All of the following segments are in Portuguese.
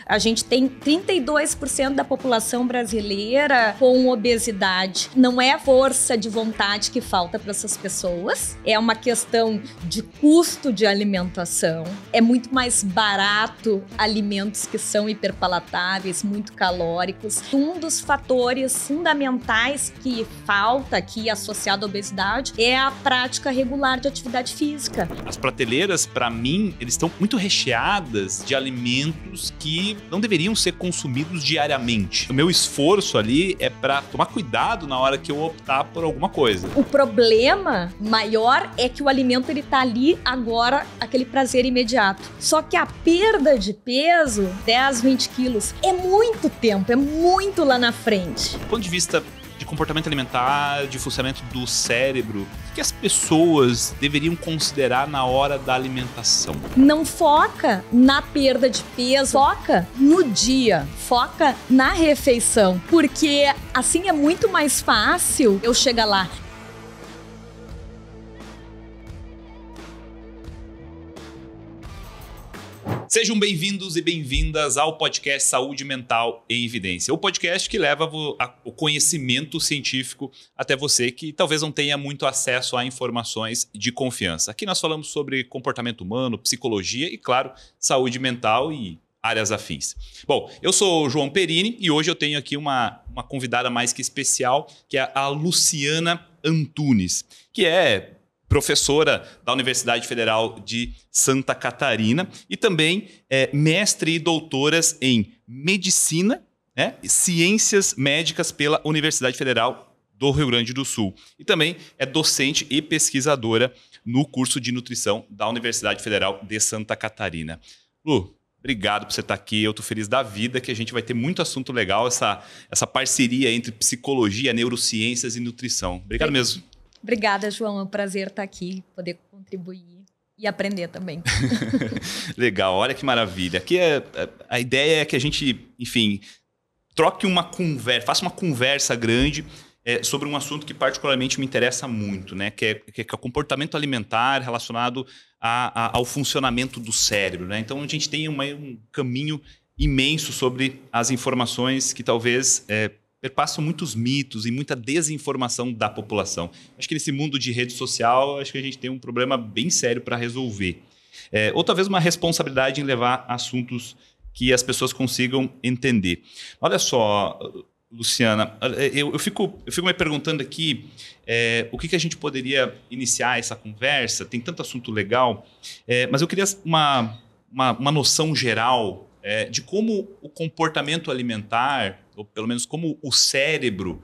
A gente tem 32% da população brasileira com obesidade. Não é força de vontade que falta para essas pessoas, é uma questão de custo de alimentação. É muito mais barato alimentos que são hiperpalatáveis, muito calóricos. Um dos fatores fundamentais que falta aqui associado à obesidade é a prática regular de atividade física. As prateleiras, para mim, eles estão muito recheadas de alimentos que não deveriam ser consumidos diariamente. O meu esforço ali é para tomar cuidado na hora que eu optar por alguma coisa. O problema maior é que o alimento ele tá ali agora, aquele prazer imediato. Só que a perda de peso, 10, 20 quilos, é muito tempo, é muito lá na frente. Do ponto de vista de comportamento alimentar, de funcionamento do cérebro, o que as pessoas deveriam considerar na hora da alimentação? Não foca na perda de peso, foca no dia, foca na refeição, porque assim é muito mais fácil eu chegar lá. Sejam bem-vindos e bem-vindas ao podcast Saúde Mental em Evidência, o podcast que leva o conhecimento científico até você que talvez não tenha muito acesso a informações de confiança. Aqui nós falamos sobre comportamento humano, psicologia e, claro, saúde mental e áreas afins. Bom, eu sou o João Perini e hoje eu tenho aqui uma convidada mais que especial, que é a Luciana Antunes, que é professora da Universidade Federal de Santa Catarina e também é mestre e doutoras em Medicina, e Ciências Médicas pela Universidade Federal do Rio Grande do Sul. E também é docente e pesquisadora no curso de nutrição da Universidade Federal de Santa Catarina. Lu, obrigado por você estar aqui. Eu estou feliz da vida que a gente vai ter muito assunto legal, essa parceria entre psicologia, neurociências e nutrição. Obrigado mesmo. Obrigada, João. É um prazer estar aqui, poder contribuir e aprender também. Legal, olha que maravilha. Aqui a ideia é que a gente, enfim, troque uma conversa, faça uma conversa grande sobre um assunto que particularmente me interessa muito, né? Que é o comportamento alimentar relacionado ao funcionamento do cérebro, né? Então a gente tem um caminho imenso sobre as informações que talvez perpassam muitos mitos e muita desinformação da população. Acho que nesse mundo de rede social, acho que a gente tem um problema bem sério para resolver. Ou talvez uma responsabilidade em levar assuntos que as pessoas consigam entender. Olha só, Luciana, eu fico me perguntando aqui o que a gente poderia iniciar essa conversa. Tem tanto assunto legal, mas eu queria uma noção geral de como o comportamento alimentar, ou pelo menos como o cérebro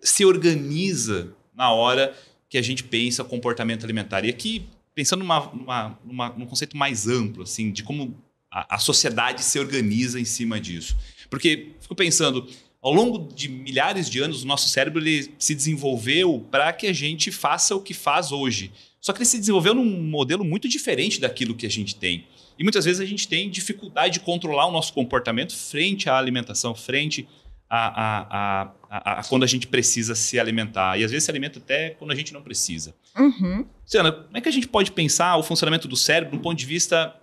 se organiza na hora que a gente pensa comportamento alimentar. E aqui, pensando num conceito mais amplo, assim, de como a sociedade se organiza em cima disso. Porque, fico pensando, ao longo de milhares de anos, o nosso cérebro ele se desenvolveu para que a gente faça o que faz hoje. Só que ele se desenvolveu num modelo muito diferente daquilo que a gente tem. E muitas vezes a gente tem dificuldade de controlar o nosso comportamento frente à alimentação, frente a quando a gente precisa se alimentar. E às vezes se alimenta até quando a gente não precisa. Uhum. Luciana, como é que a gente pode pensar o funcionamento do cérebro do ponto de vista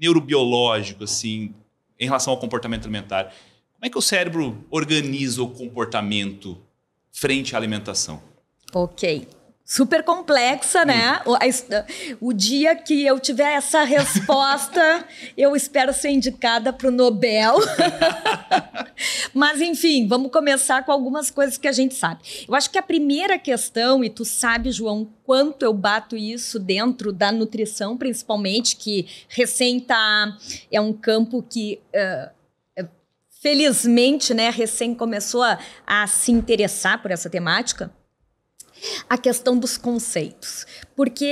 neurobiológico, assim, em relação ao comportamento alimentar? Como é que o cérebro organiza o comportamento frente à alimentação? Ok. Super complexa, né? O dia que eu tiver essa resposta, eu espero ser indicada para o Nobel. Mas, enfim, vamos começar com algumas coisas que a gente sabe. Eu acho que a primeira questão, e tu sabe, João, quanto eu bato isso dentro da nutrição, principalmente, que é um campo que... felizmente, né, recém começou a se interessar por essa temática, a questão dos conceitos. Porque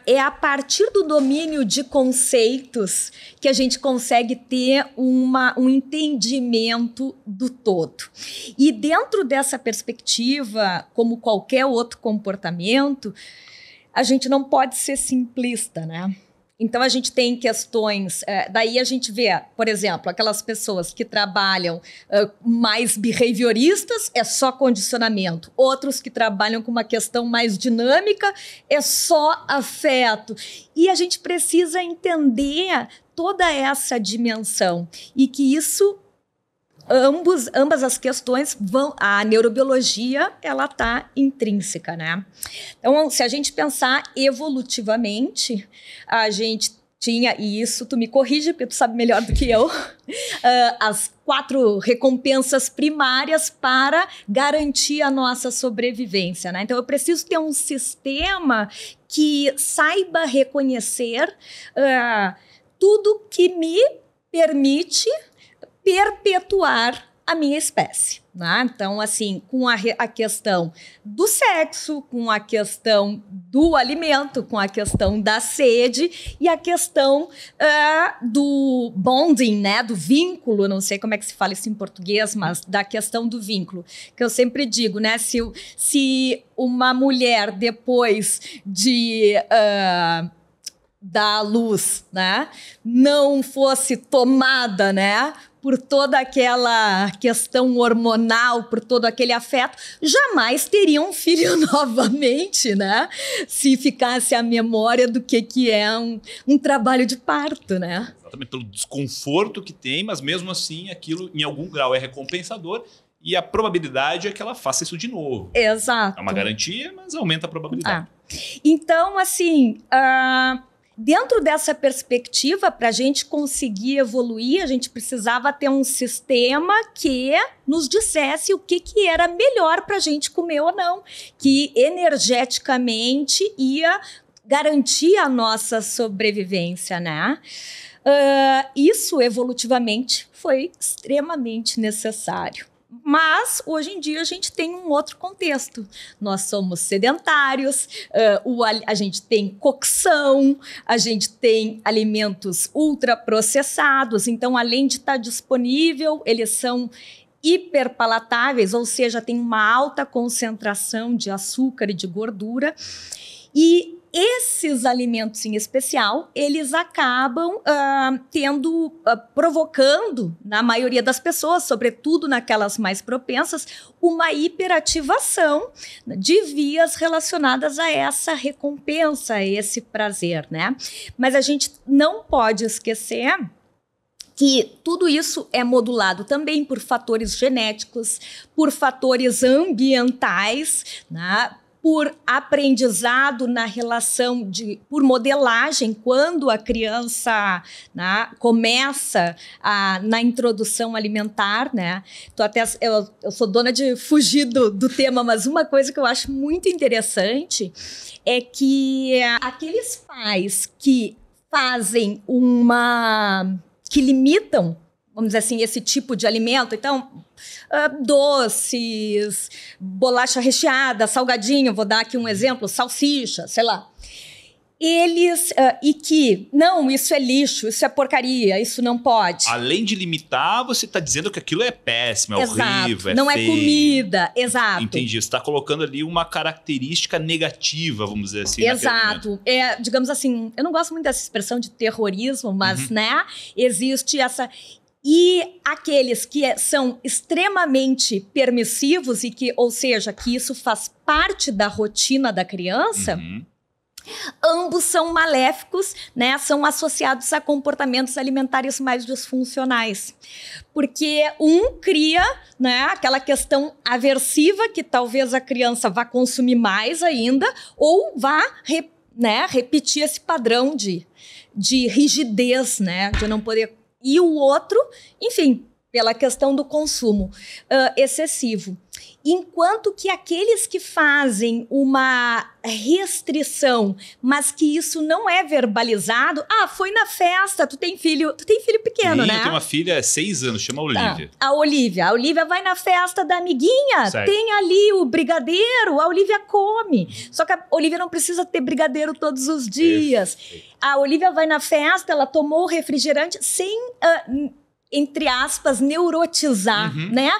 é a partir do domínio de conceitos que a gente consegue ter um entendimento do todo. E dentro dessa perspectiva, como qualquer outro comportamento, a gente não pode ser simplista, né? Então, a gente tem questões... daí a gente vê, por exemplo, aquelas pessoas que trabalham mais behavioristas, é só condicionamento. Outros que trabalham com uma questão mais dinâmica, é só afeto. E a gente precisa entender toda essa dimensão. E que isso... ambas as questões vão... A neurobiologia, ela está intrínseca, né? Então, se a gente pensar evolutivamente, a gente tinha... E isso, tu me corrige, porque tu sabe melhor do que eu. As 4 recompensas primárias para garantir a nossa sobrevivência, né? Então, eu preciso ter um sistema que saiba reconhecer tudo que me permite perpetuar a minha espécie, né? Então, assim, com a questão do sexo, com a questão do alimento, com a questão da sede e a questão do bonding, né? Do vínculo, não sei como é que se fala isso em português, mas da questão do vínculo, que eu sempre digo, né? Se uma mulher, depois de... da luz, né, não fosse tomada, né, por toda aquela questão hormonal, por todo aquele afeto, jamais teria um filho novamente, né, se ficasse a memória do que é um trabalho de parto, né. Exatamente, pelo desconforto que tem, mas mesmo assim aquilo em algum grau é recompensador e a probabilidade é que ela faça isso de novo. Exato. É uma garantia, mas aumenta a probabilidade. Então, assim... dentro dessa perspectiva, para a gente conseguir evoluir, a gente precisava ter um sistema que nos dissesse o que era melhor para a gente comer ou não, que energeticamente ia garantir a nossa sobrevivência, né? Isso, evolutivamente, foi extremamente necessário. Mas, hoje em dia, a gente tem um outro contexto. Nós somos sedentários, a gente tem cocção, a gente tem alimentos ultraprocessados. Então, além de estar disponível, eles são hiperpalatáveis, ou seja, tem uma alta concentração de açúcar e de gordura. E esses alimentos em especial, eles acabam provocando, na maioria das pessoas, sobretudo naquelas mais propensas, uma hiperativação de vias relacionadas a essa recompensa, a esse prazer, né? Mas a gente não pode esquecer que tudo isso é modulado também por fatores genéticos, por fatores ambientais, né? Por aprendizado na relação por modelagem, quando a criança, né, começa na introdução alimentar, né? Eu sou dona de fugir do tema, mas uma coisa que eu acho muito interessante é que aqueles pais que fazem que limitam, vamos dizer assim, esse tipo de alimento, então... doces, bolacha recheada, salgadinho, vou dar aqui um exemplo, salsicha, sei lá. Eles, não, isso é lixo, isso é porcaria, isso não pode. Além de limitar, você está dizendo que aquilo é péssimo, é horrível, não feio. É comida, exato. Entendi, você está colocando ali uma característica negativa, vamos dizer assim. Exato, digamos assim, eu não gosto muito dessa expressão de terrorismo, mas, né, existe essa... E aqueles que são extremamente permissivos ou seja, que isso faz parte da rotina da criança, ambos são maléficos, né? São associados a comportamentos alimentares mais disfuncionais. Porque cria, né, aquela questão aversiva que talvez a criança vá consumir mais ainda ou vá repetir esse padrão de rigidez, né? De não poder... E o outro, enfim, pela questão do consumo excessivo. Enquanto que aqueles que fazem uma restrição, mas que isso não é verbalizado, foi na festa, tu tem filho pequeno, né? Eu tenho uma filha, 6 anos, chama Olivia. A Olivia vai na festa da amiguinha, certo. Tem ali o brigadeiro, a Olivia come. Só que a Olivia não precisa ter brigadeiro todos os dias. A Olivia vai na festa, ela tomou o refrigerante sem... entre aspas, neurotizar, né?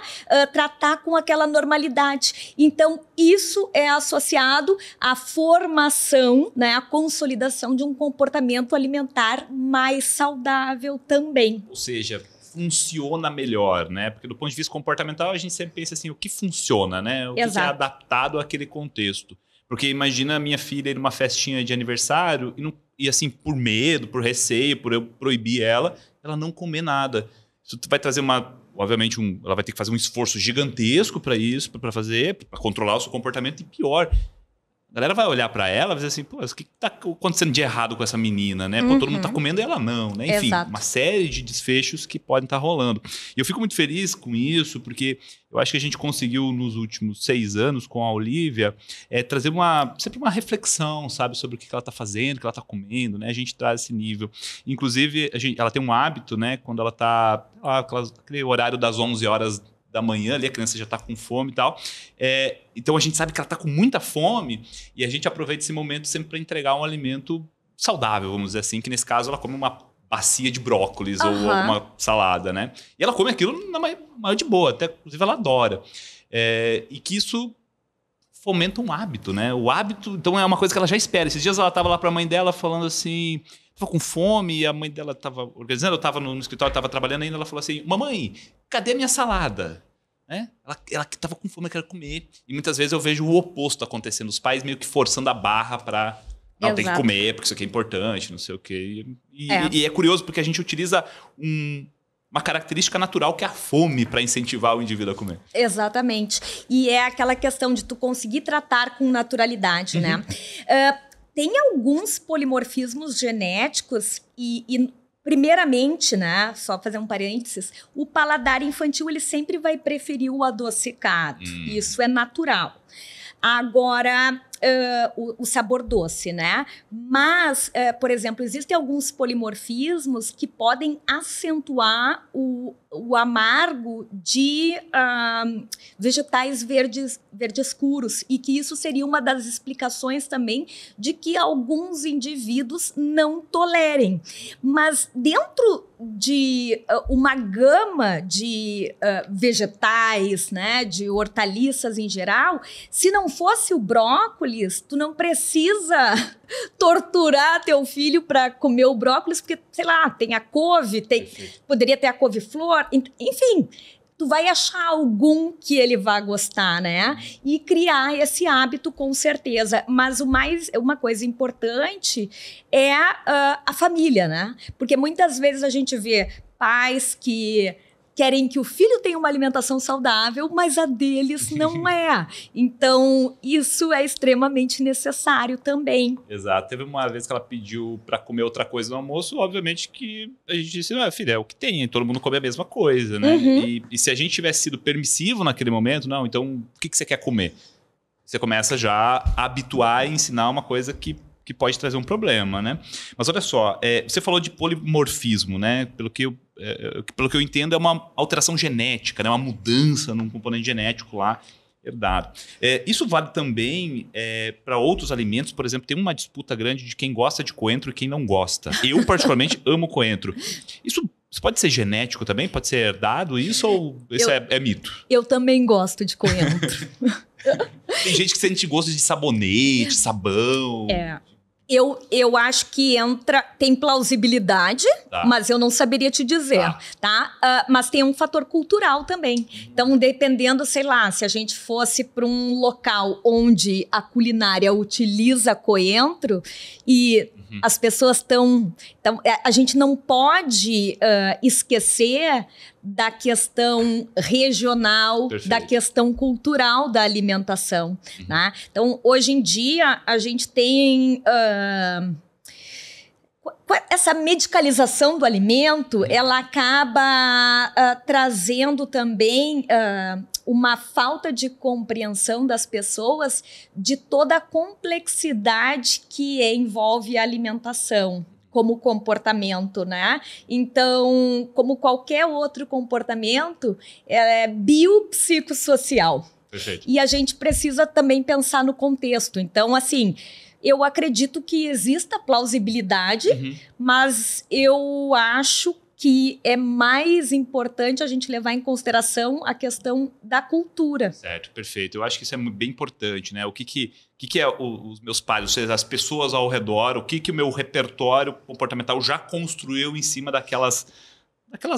Tratar com aquela normalidade. Então, isso é associado à formação, né? À consolidação de um comportamento alimentar mais saudável também. Ou seja, funciona melhor, né? Porque do ponto de vista comportamental, a gente sempre pensa assim, o que funciona, né? O que é adaptado àquele contexto. Porque imagina a minha filha ir numa festinha de aniversário e assim, por medo, por receio, por eu proibir ela não comer nada. Isso vai trazer obviamente, ela vai ter que fazer um esforço gigantesco para isso, para controlar o seu comportamento. E pior, a galera vai olhar para ela e vai dizer assim, pô, o que tá acontecendo de errado com essa menina, né? Pô, todo mundo tá comendo e ela não, né? Enfim, uma série de desfechos que podem estar rolando. E eu fico muito feliz com isso, porque eu acho que a gente conseguiu, nos últimos 6 anos, com a Olivia, trazer sempre uma reflexão, sabe? Sobre o que ela tá fazendo, o que ela tá comendo, né? A gente traz esse nível. Inclusive, ela tem um hábito, né? Quando ela tá... aquele horário das 11 horas da manhã, ali a criança já está com fome e tal. Então a gente sabe que ela está com muita fome e a gente aproveita esse momento sempre para entregar um alimento saudável, vamos dizer assim, que nesse caso ela come uma bacia de brócolis ou alguma salada, né? E ela come aquilo na maior de boa, até inclusive ela adora. E que isso fomenta um hábito, né? O hábito, então, é uma coisa que ela já espera. Esses dias ela estava lá para a mãe dela falando assim... Estava com fome e a mãe dela estava organizando, eu estava no escritório, estava trabalhando ainda, ela falou assim, mamãe, cadê a minha salada? Né? Ela estava com fome, quer comer. E muitas vezes eu vejo o oposto acontecendo, os pais meio que forçando a barra para... Não, tem que comer, porque isso aqui é importante, não sei o quê. E é curioso, porque a gente utiliza uma característica natural que é a fome para incentivar o indivíduo a comer. Exatamente. E é aquela questão de tu conseguir tratar com naturalidade, né? Tem alguns polimorfismos genéticos e primeiramente, né, só fazer um parênteses, o paladar infantil ele sempre vai preferir o adocicado. Isso é natural. Agora, o sabor doce, né? Mas, por exemplo, existem alguns polimorfismos que podem acentuar o amargo de vegetais verdes escuros e que isso seria uma das explicações também de que alguns indivíduos não tolerem. Mas dentro de uma gama de vegetais, né, de hortaliças em geral, se não fosse o brócolis, tu não precisa torturar teu filho para comer o brócolis, porque, sei lá, tem a couve, poderia ter a couve-flor, enfim, tu vai achar algum que ele vai gostar, né? E criar esse hábito com certeza. Mas uma coisa importante é a família, né? Porque muitas vezes a gente vê pais que querem que o filho tenha uma alimentação saudável, mas a deles não é. Então, isso é extremamente necessário também. Exato. Teve uma vez que ela pediu para comer outra coisa no almoço, obviamente que a gente disse, filha, é o que tem, todo mundo come a mesma coisa, né? E se a gente tivesse sido permissivo naquele momento, não, então o que você quer comer? Você começa já a habituar e ensinar uma coisa que pode trazer um problema, né? Mas olha só, você falou de polimorfismo, né? Pelo que eu entendo, é uma alteração genética, né? Uma mudança num componente genético lá herdado. Isso vale também para outros alimentos. Por exemplo, tem uma disputa grande de quem gosta de coentro e quem não gosta. Eu, particularmente, amo coentro. Isso pode ser genético também? Pode ser herdado isso ou isso é mito? Eu também gosto de coentro. Tem gente que sente gosto de sabonete, sabão... Eu acho que tem plausibilidade, mas eu não saberia te dizer, tá? Mas tem um fator cultural também. Então, dependendo, sei lá, se a gente fosse para um local onde a culinária utiliza coentro e as pessoas estão... Então, a gente não pode esquecer da questão regional, da questão cultural da alimentação. Né? Então, hoje em dia, a gente tem... essa medicalização do alimento, ela acaba trazendo também uma falta de compreensão das pessoas de toda a complexidade que envolve a alimentação como comportamento, né? Então, como qualquer outro comportamento, é biopsicossocial. Perfeito. E a gente precisa também pensar no contexto. Então, assim... Eu acredito que exista plausibilidade, mas eu acho que é mais importante a gente levar em consideração a questão da cultura. Certo, perfeito. Eu acho que isso é bem importante, né? O que é os meus pares, ou seja, as pessoas ao redor, o que o meu repertório comportamental já construiu em cima daquelas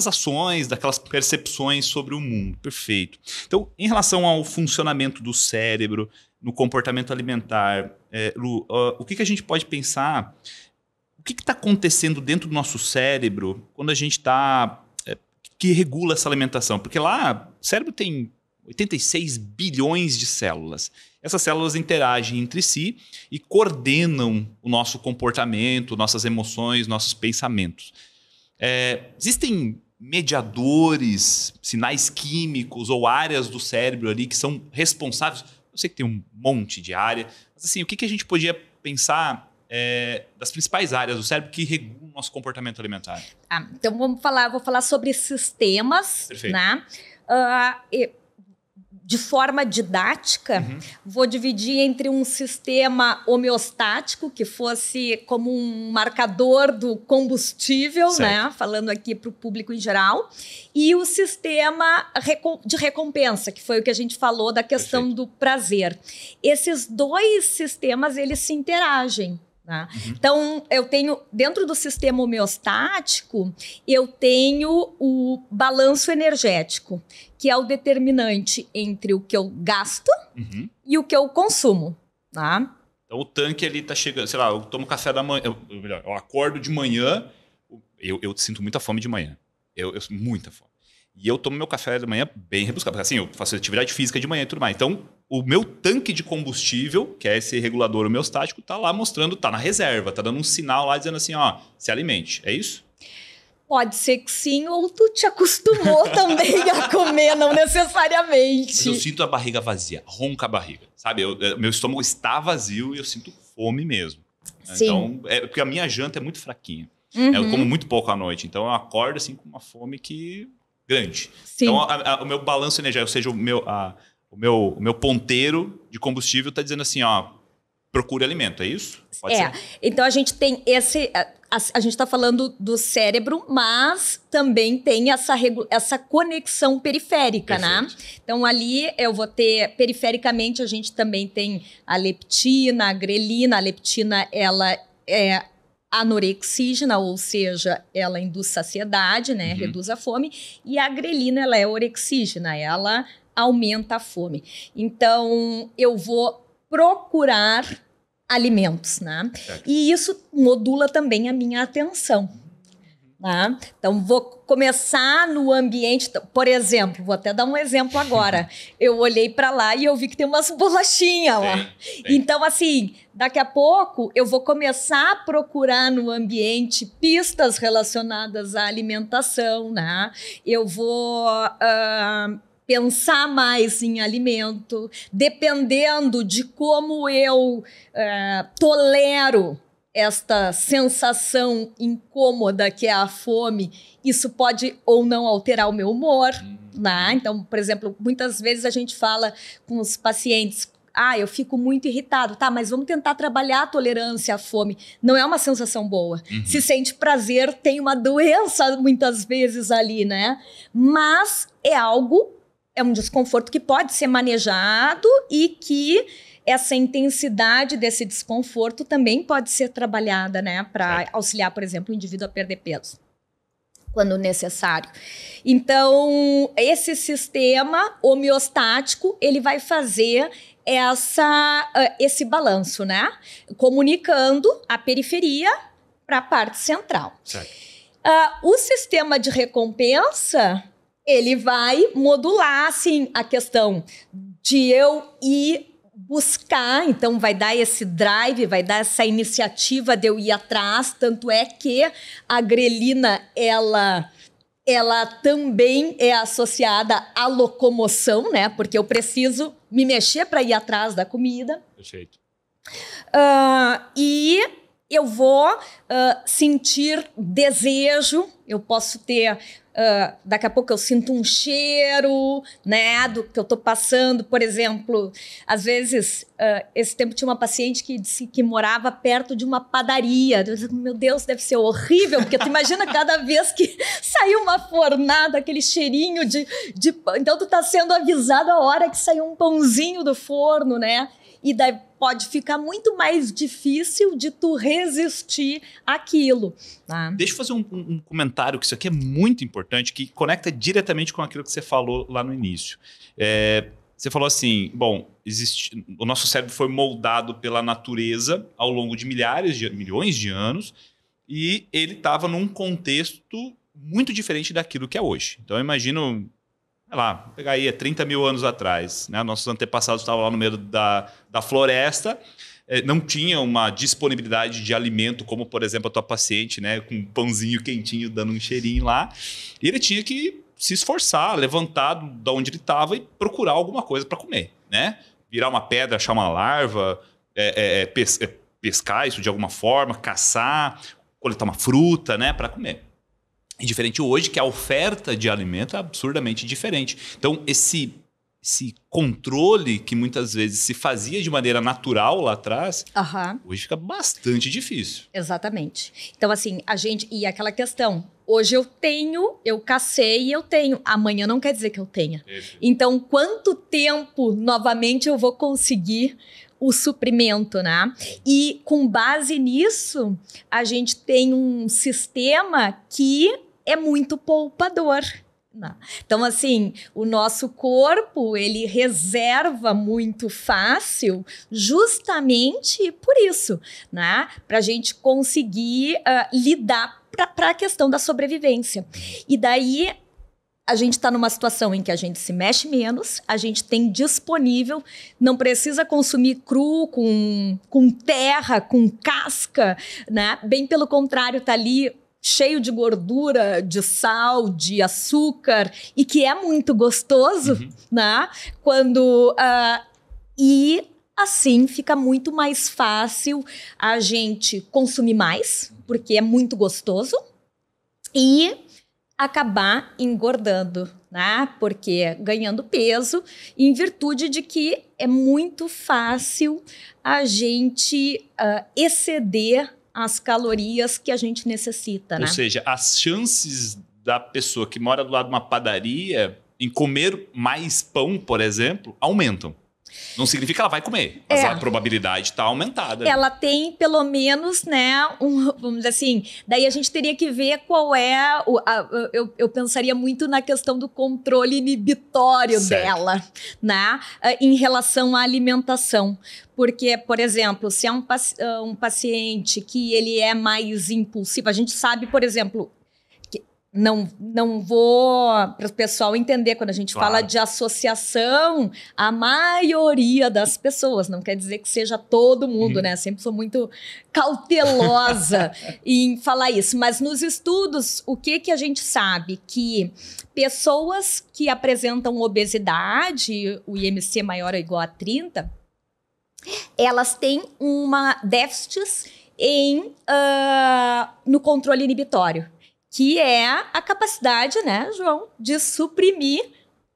ações, daquelas percepções sobre o mundo. Perfeito. Então, em relação ao funcionamento do cérebro, no comportamento alimentar, Lu, o que a gente pode pensar? O que está acontecendo dentro do nosso cérebro quando a gente está... que regula essa alimentação? Porque lá, o cérebro tem 86 bilhões de células. Essas células interagem entre si e coordenam o nosso comportamento, nossas emoções, nossos pensamentos. Existem mediadores, sinais químicos ou áreas do cérebro ali que são responsáveis? Eu sei que tem um monte de área, mas assim, o que a gente podia pensar das principais áreas do cérebro que regulam o nosso comportamento alimentar? Então vou falar sobre sistemas, perfeito, né? De forma didática, vou dividir entre um sistema homeostático, que fosse como um marcador do combustível, né? Falando aqui para o público em geral, e o sistema de recompensa, que foi o que a gente falou da questão, perfeito, do prazer. Esses dois sistemas, eles se interagem. Então, eu tenho, dentro do sistema homeostático, eu tenho o balanço energético, que é o determinante entre o que eu gasto e o que eu consumo. Tá? Então, o tanque ali tá chegando, sei lá, eu tomo café da manhã, eu acordo de manhã, eu sinto muita fome de manhã, eu muita fome. E eu tomo meu café da manhã bem rebuscado, porque assim, eu faço atividade física de manhã e tudo mais. Então, o meu tanque de combustível, que é esse regulador homeostático, tá lá mostrando, tá na reserva, tá dando um sinal lá dizendo assim, ó, se alimente. É isso? Pode ser que sim, ou tu te acostumou também a comer, não necessariamente. Mas eu sinto a barriga vazia, ronca a barriga, sabe? Meu estômago está vazio e eu sinto fome mesmo. Sim. Então, porque a minha janta é muito fraquinha. Eu como muito pouco à noite, então eu acordo assim com uma fome grande. Sim. Então, o meu balanço energético, ou seja, o meu ponteiro de combustível está dizendo assim, ó, procure alimento, é isso? Pode ser? Então a gente tem esse... A gente está falando do cérebro, mas também tem essa conexão periférica, perfeito, né? Então ali eu vou ter, perifericamente a gente também tem a leptina, a grelina. A leptina, ela é anorexígena, ou seja, ela induz saciedade, né? Reduz a fome. E a grelina, ela é orexígena, ela aumenta a fome. Então, eu vou procurar alimentos, né? E isso modula também a minha atenção. Né? Então, vou começar no ambiente... Por exemplo, vou até dar um exemplo agora. Eu olhei para lá e eu vi que tem umas bolachinhas lá. Então, assim, daqui a pouco eu vou começar a procurar no ambiente pistas relacionadas à alimentação, né? Eu vou... pensar mais em alimento, dependendo de como eu tolero esta sensação incômoda que é a fome, isso pode ou não alterar o meu humor, né? Então, por exemplo, muitas vezes a gente fala com os pacientes, eu fico muito irritado, tá, mas vamos tentar trabalhar a tolerância à fome. Não é uma sensação boa. Se sente prazer, tem uma doença muitas vezes ali, né? Mas é um desconforto que pode ser manejado e que essa intensidade desse desconforto também pode ser trabalhada, né? Para auxiliar, por exemplo, o indivíduo a perder peso, quando necessário. Então, esse sistema homeostático, ele vai fazer esse balanço, né? Comunicando a periferia para a parte central. O sistema de recompensa... ele vai modular, assim, a questão de eu ir buscar, então vai dar esse drive, vai dar essa iniciativa de eu ir atrás, tanto é que a grelina, ela também é associada à locomoção, né? Porque eu preciso me mexer para ir atrás da comida. Perfeito. E eu vou sentir desejo, eu posso ter... daqui a pouco eu sinto um cheiro, né, do que eu tô passando. Por exemplo, às vezes, esse tempo tinha uma paciente que disse que morava perto de uma padaria. Eu disse, meu Deus, deve ser horrível, porque tu imagina cada vez que saiu uma fornada, aquele cheirinho de pão. Então tu tá sendo avisado a hora que saiu um pãozinho do forno, né? E daí pode ficar muito mais difícil de tu resistir àquilo. Tá? Deixa eu fazer um comentário, que isso aqui é muito importante, que conecta diretamente com aquilo que você falou lá no início. Você falou assim, bom, o nosso cérebro foi moldado pela natureza ao longo de milhões de anos, e ele estava num contexto muito diferente daquilo que é hoje. Então eu imagino... sei lá, vou pegar aí 30 mil anos atrás, né? Nossos antepassados estavam lá no meio da floresta, não tinha uma disponibilidade de alimento, como, por exemplo, a tua paciente, né? Com um pãozinho quentinho, dando um cheirinho lá. E ele tinha que se esforçar, levantar de onde ele estava e procurar alguma coisa para comer, né? Virar uma pedra, achar uma larva, pescar isso de alguma forma, caçar, coletar uma fruta, né? Para comer. É diferente hoje, que a oferta de alimento é absurdamente diferente. Então, esse controle que muitas vezes se fazia de maneira natural lá atrás, hoje fica bastante difícil. Exatamente. Então, assim, e aquela questão, hoje eu cacei e eu tenho. Amanhã não quer dizer que eu tenha. Então, quanto tempo, novamente, eu vou conseguir o suprimento, né? E com base nisso, a gente tem um sistema que é muito poupador. Né? Então, assim, o nosso corpo, ele reserva muito fácil justamente por isso, né? Para a gente conseguir lidar para a questão da sobrevivência. E daí... a gente está numa situação em que a gente se mexe menos, a gente tem disponível, não precisa consumir cru, com terra, com casca, né? Bem pelo contrário, tá ali cheio de gordura, de sal, de açúcar, e que é muito gostoso, né? E assim fica muito mais fácil a gente consumir mais, porque é muito gostoso, e acabar engordando, né? Porque ganhando peso, em virtude de que é muito fácil a gente exceder as calorias que a gente necessita, né? Ou seja, as chances da pessoa que mora do lado de uma padaria em comer mais pão, por exemplo, aumentam. Não significa que ela vai comer, mas a probabilidade está aumentada. Ela tem, pelo menos, né, vamos dizer assim, daí a gente teria que ver qual é, eu pensaria muito na questão do controle inibitório dela, né, em relação à alimentação. Porque, por exemplo, se é um paciente que ele é mais impulsivo, a gente sabe, por exemplo... Não vou para o pessoal entender quando a gente fala de associação, a maioria das pessoas, não quer dizer que seja todo mundo, né? Sempre sou muito cautelosa em falar isso. Mas nos estudos, o que a gente sabe? Que pessoas que apresentam obesidade, o IMC maior ou igual a 30, elas têm déficits no controle inibitório. Que é a capacidade, né, João, de suprimir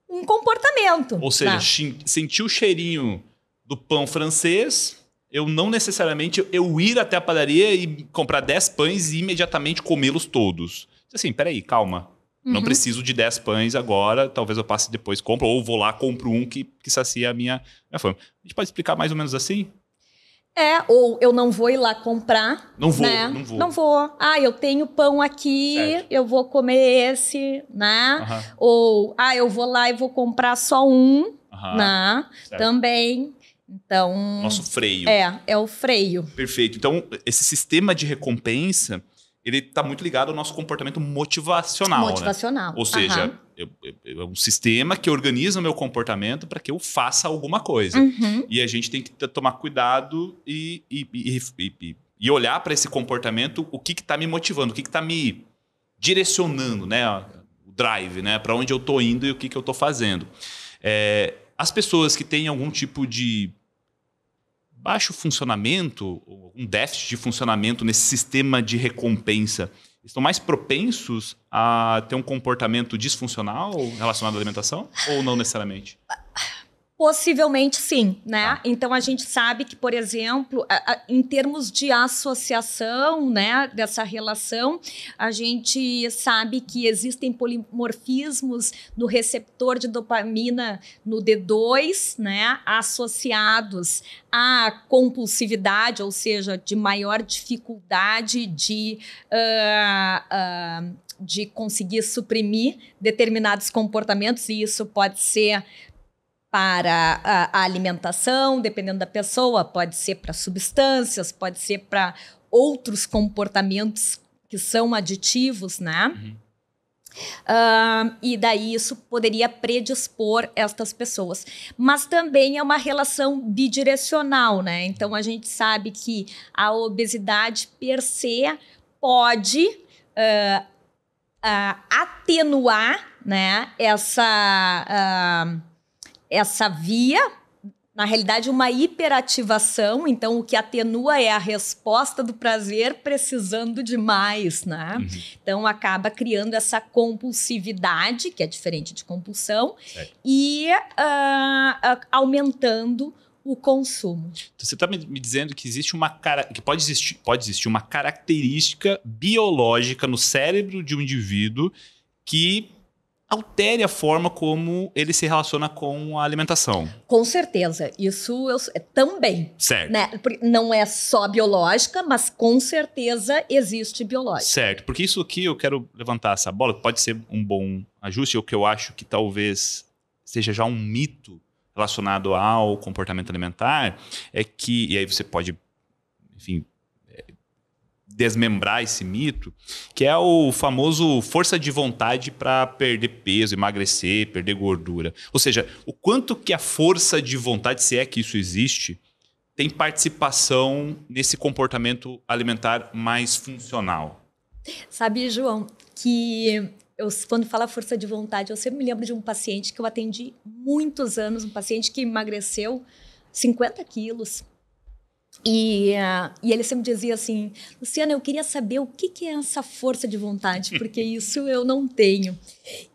um comportamento. Ou seja, sentir o cheirinho do pão francês, eu não necessariamente eu ir até a padaria e comprar 10 pães e imediatamente comê-los todos. Assim, peraí, calma. Não preciso de 10 pães agora, talvez eu passe depois compro, ou vou lá, compro um que sacia a minha fome. A gente pode explicar mais ou menos assim? Ou eu não vou ir lá comprar. Não vou, né? não vou. Eu tenho pão aqui, certo. Eu vou comer esse, né? Ou, eu vou lá e vou comprar só um, né? Certo. Também. Então... nosso freio. É o freio. Perfeito. Então, esse sistema de recompensa, ele está muito ligado ao nosso comportamento motivacional. Motivacional. Né? Ou seja, é um sistema que organiza o meu comportamento para que eu faça alguma coisa. E a gente tem que tomar cuidado e olhar para esse comportamento, o que está me motivando, o que está me direcionando, né? O drive, né? Para onde eu estou indo e o que eu estou fazendo. As pessoas que têm algum tipo de baixo funcionamento, ou um déficit de funcionamento nesse sistema de recompensa, estão mais propensos a ter um comportamento disfuncional relacionado à alimentação? Ou não necessariamente? Possivelmente sim, né? Então a gente sabe que, por exemplo, em termos de associação, né, dessa relação, a gente sabe que existem polimorfismos no receptor de dopamina no D2, né, associados à compulsividade, ou seja, de maior dificuldade de conseguir suprimir determinados comportamentos, e isso pode ser para a alimentação, dependendo da pessoa, pode ser para substâncias, pode ser para outros comportamentos que são aditivos, né? E daí isso poderia predispor estas pessoas. Mas também é uma relação bidirecional, né? Então a gente sabe que a obesidade per se pode atenuar, né, essa via, na realidade, uma hiperativação. Então, o que atenua é a resposta do prazer precisando de mais, né? Então, acaba criando essa compulsividade, que é diferente de compulsão, e aumentando o consumo. Então, você está me dizendo que existe que pode existir uma característica biológica no cérebro de um indivíduo que altere a forma como ele se relaciona com a alimentação. Com certeza. Isso também. Certo. Né? Não é só biológica, mas com certeza existe biológica. Certo. Porque isso aqui eu quero levantar essa bola, pode ser um bom ajuste, o que eu acho que talvez seja já um mito relacionado ao comportamento alimentar, é que, e aí você pode, enfim, desmembrar esse mito, que é o famoso força de vontade para perder peso, emagrecer, perder gordura. Ou seja, o quanto que a força de vontade, se é que isso existe, tem participação nesse comportamento alimentar mais funcional. Sabe, João, que quando fala força de vontade, eu sempre me lembro de um paciente que eu atendi muitos anos, um paciente que emagreceu 50 quilos. E ele sempre dizia assim: Luciana, eu queria saber o que é essa força de vontade, porque isso eu não tenho.